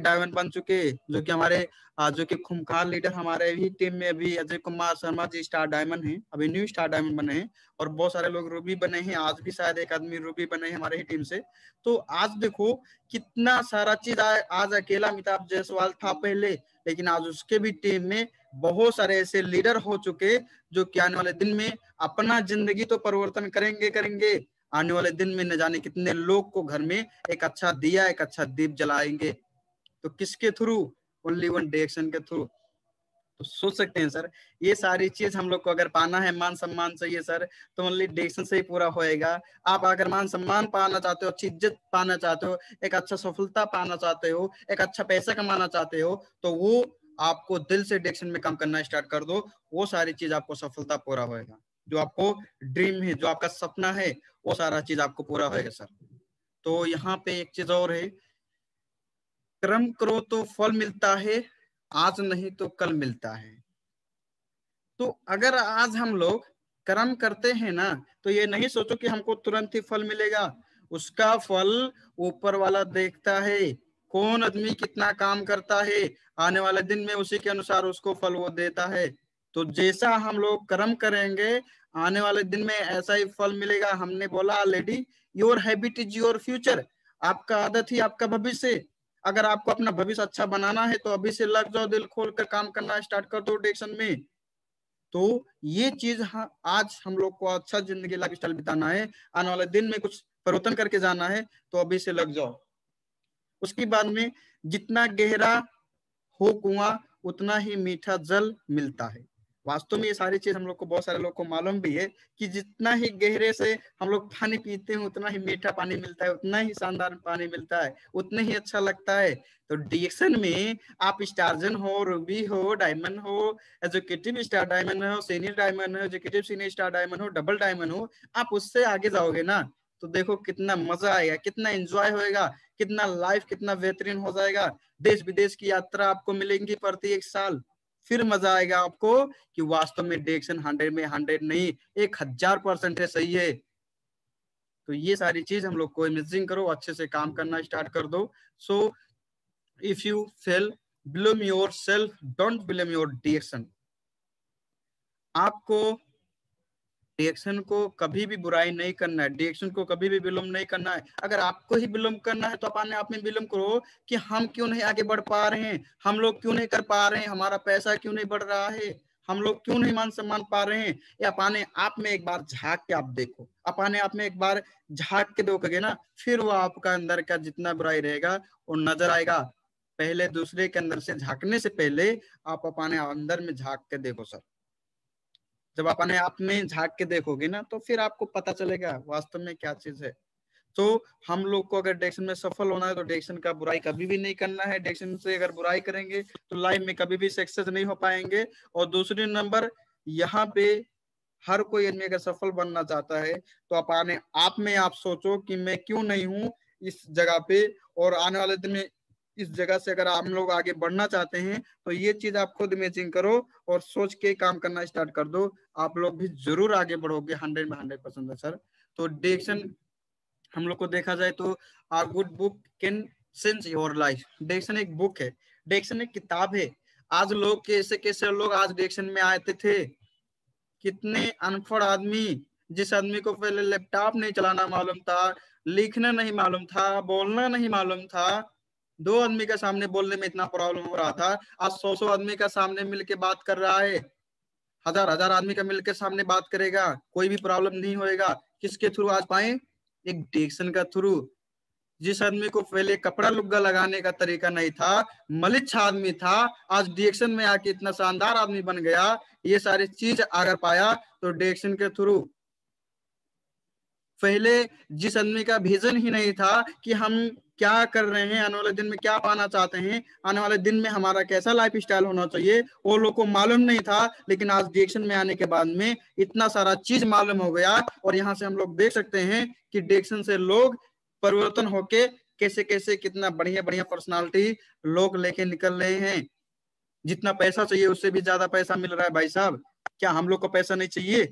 जो कि हमारे जो कि खूंखार लीडर हमारे ही टीम में अभी अजय कुमार शर्मा जी स्टार डायमंड हैं, अभी न्यू स्टार डायमंड बने हैं। और बहुत सारे लोग रूबी बने हैं, आज भी शायद एक आदमी रूबी बने हैं हमारे ही टीम से। तो आज देखो कितना सारा चीज, आज अकेला अमिताभ जायसवाल था पहले, लेकिन आज उसके भी टीम में बहुत सारे ऐसे लीडर हो चुके जो कि आने वाले दिन में अपना जिंदगी तो परिवर्तन करेंगे। आने वाले दिन में न जाने कितने लोग को घर में एक अच्छा दिया, एक अच्छा दीप जलाएंगे। तो किसके थ्रू? ओनली वन डिएक्शन के थ्रू। तो सोच सकते हैं सर, ये सारी चीज हम लोग को अगर पाना है, मान सम्मान चाहिए सर, तो ओनली डिएक्शन से ही पूरा होएगा। आप अगर मान सम्मान पाना चाहते हो, अच्छी इज्जत पाना चाहते हो, एक अच्छा सफलता पाना चाहते हो, एक अच्छा पैसा कमाना चाहते हो, तो वो आपको दिल से डिएक्शन में काम करना स्टार्ट कर दो, वो सारी चीज आपको सफलता पूरा होएगा। जो आपको ड्रीम है, जो आपका सपना है, वो सारा चीज आपको पूरा होएगा सर। तो यहाँ पे एक चीज और है, कर्म करो तो फल मिलता है, आज नहीं तो कल मिलता है। तो अगर आज हम लोग कर्म करते हैं ना, तो ये नहीं सोचो कि हमको तुरंत ही फल मिलेगा। उसका फल ऊपर वाला देखता है, कौन आदमी कितना काम करता है, आने वाले दिन में उसी के अनुसार उसको फल वो देता है। तो जैसा हम लोग कर्म करेंगे, आने वाले दिन में ऐसा ही फल मिलेगा। हमने बोला already, your habit is your future. आपका आदत ही आपका भविष्य। अगर आपको अपना भविष्य अच्छा बनाना है तो अभी से लग जाओ, दिल खोल कर काम करना स्टार्ट कर दो डायरेक्शन में। तो ये चीज आज हम लोग को अच्छा जिंदगी लाइफ स्टाइल बिताना है, आने वाले दिन में कुछ परिवर्तन करके जाना है, तो अभी से लग जाओ। उसके बाद में जितना गहरा हो कुआं उतना ही मीठा जल मिलता है। वास्तव में ये सारी चीज हम लोग को, बहुत सारे लोग को मालूम भी है कि जितना ही गहरे से हम लोग पानी पीते हैं उतना ही मीठा पानी मिलता है, उतना ही शानदार पानी मिलता है, उतना ही अच्छा लगता है। तो डिएक्शन में आप स्टारजन हो, रूबी हो, डायमंड हो, एजुकेटिव स्टार डायमंड हो, सीनियर डायमंड हो, एजुकेटिव सीनियर स्टार डायमंड हो, डबल डायमंड हो, आप उससे आगे जाओगे ना, तो देखो कितना मजा आएगा, कितना एंजॉय होएगा, कितना लाइफ कितना बेहतरीन हो जाएगा। देश विदेश की यात्रा आपको मिलेंगी प्रति एक साल। फिर मजा आएगा आपको कि वास्तव में डायरेक्शन 100 में 100 नहीं, 1000% है, सही है। तो ये सारी चीज हम लोग को इमेजिन करो, अच्छे से काम करना स्टार्ट कर दो। So if you fail, blame your self, don't blame your direction. आपको डायरेक्शन को कभी भी बुराई नहीं करना है, डायरेक्शन को कभी भी विलोम नहीं करना है। अगर आपको ही विलोम करना है तो अपने आप में विलोम करो कि हम क्यों नहीं आगे बढ़ पा रहे हैं, हम लोग क्यों नहीं कर पा रहे हैं, हमारा पैसा क्यों नहीं बढ़ रहा है, हम लोग क्यों नहीं मान सम्मान पा रहे हैं। या अपने आप में एक बार झांक के आप देखो, अपने आप में एक बार झांक के देखोगे ना, फिर वो आपका अंदर का जितना बुराई रहेगा वो नजर आएगा। पहले दूसरे के अंदर से झांकने से पहले आप अपने अंदर में झांक के देखो सर। जब अपने आप में झांक के देखोगे ना, तो फिर आपको पता चलेगा वास्तव में क्या चीज है। तो हम लोग को अगर डायरेक्शन में सफल होना है तो डायरेक्शन का बुराई कभी भी नहीं करना है। डायरेक्शन से अगर बुराई करेंगे तो लाइफ में कभी भी सक्सेस नहीं हो पाएंगे। और दूसरे नंबर, यहाँ पे हर कोई आदमी अगर सफल बनना चाहता है तो अपने आप में आप सोचो कि मैं क्यों नहीं हूँ इस जगह पे, और आने वाले दिन में इस जगह से अगर हम लोग आगे बढ़ना चाहते हैं तो ये चीज आप खुद इमेजिन करो और सोच के काम करना स्टार्ट कर दो। आप लोग भी जरूर आगे बढ़ोगे, 100 में 100% है सर। तो डायरेक्शन हम लोग को देखा जाए तो a good book can change your life. Direction एक बुक है, डायरेक्शन एक किताब है। आज लोग कैसे कैसे लोग आज डायरेक्शन में आते थे, कितने अनपढ़ आदमी, जिस आदमी को पहले लैपटॉप नहीं चलाना मालूम था, लिखना नहीं मालूम था, बोलना नहीं मालूम था, 2 आदमी के सामने बोलने में इतना प्रॉब्लम हो रहा था, आज 100 आदमी का सामने मिलके बात कर रहा है, 1000 आदमी का मिलकर सामने बात करेगा, कोई भी प्रॉब्लम नहीं होएगा। किसके थ्रू आज पाए? एक डायरेक्शन का थ्रू। जिस आदमी को पहले कपड़ा लुग्गा लगाने का तरीका नहीं था, मलिच्छ आदमी था, आज डायरेक्शन में आके इतना शानदार आदमी बन गया। ये सारी चीज अगर पाया तो डायरेक्शन के थ्रू। पहले जिस आदमी का विजन ही नहीं था कि हम क्या कर रहे हैं, आने वाले दिन में क्या पाना चाहते हैं, आने वाले दिन में हमारा कैसा लाइफ स्टाइल होना चाहिए, वो लोग को मालूम नहीं था। लेकिन आज डायरेक्शन में आने के बाद में इतना सारा चीज मालूम हो गया। और यहाँ से हम लोग देख सकते हैं कि डायरेक्शन से लोग परिवर्तन होके कैसे कैसे कितना बढ़िया बढ़िया पर्सनालिटी लोग लेके निकल रहे हैं। जितना पैसा चाहिए उससे भी ज्यादा पैसा मिल रहा है भाई साहब। क्या हम लोग को पैसा नहीं चाहिए?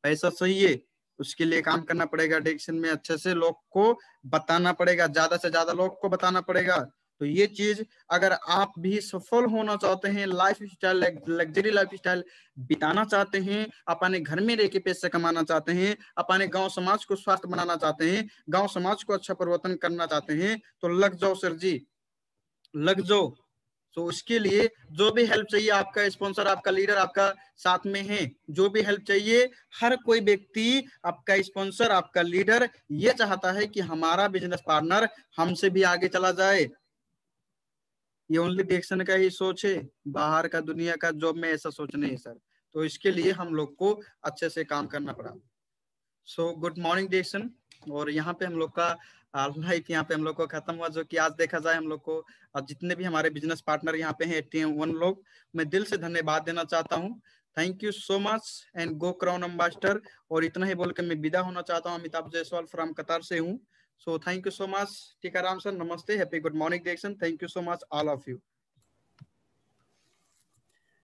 पैसा चाहिए, उसके लिए काम करना पड़ेगा। डायरेक्शन में अच्छे से लोग को बताना पड़ेगा, ज्यादा से ज्यादा लोग को बताना पड़ेगा। तो ये चीज अगर आप भी सफल होना चाहते हैं, life style luxury life style बिताना चाहते हैं, अपने घर में रह के पैसे कमाना चाहते हैं, अपने गांव समाज को स्वास्थ्य बनाना चाहते हैं, गांव समाज को अच्छा परिवर्तन करना चाहते हैं, तो लग जाओ सर जी, लग जाओ। तो उसके लिए जो भी हेल्प चाहिए, आपका स्पॉन्सर, आपका लीडर आपका साथ में है, जो भी हेल्प चाहिए, हर कोई व्यक्ति आपका स्पॉन्सर आपका लीडर ये चाहता है कि हमारा बिजनेस पार्टनर हमसे भी आगे चला जाए। ये ओनली डायरेक्शन का ही सोच है, बाहर का दुनिया का जॉब में ऐसा सोच नहीं है सर। तो इसके लिए हम लोग को अच्छे से काम करना पड़ा। So good morning direction. और यहाँ पे हम लोग का लाइफ यहाँ पे हम लोग को खत्म हुआ। जो कि आज देखा जाए हम लोग को जितने भी हमारे बिजनेस पार्टनर यहाँ पे हैं 81 लोग, मैं दिल से धन्यवाद देना चाहता हूँ। Thank you so much and go crown ambassador. और इतना ही बोल के मैं विदा होना चाहता हूँ। अमिताभ जायसवाल फ्रॉम कतार से हूँ। So thank you so much, Tikaram sir. Namaste. Happy good morning, Dixon. Thank you so much, all of you.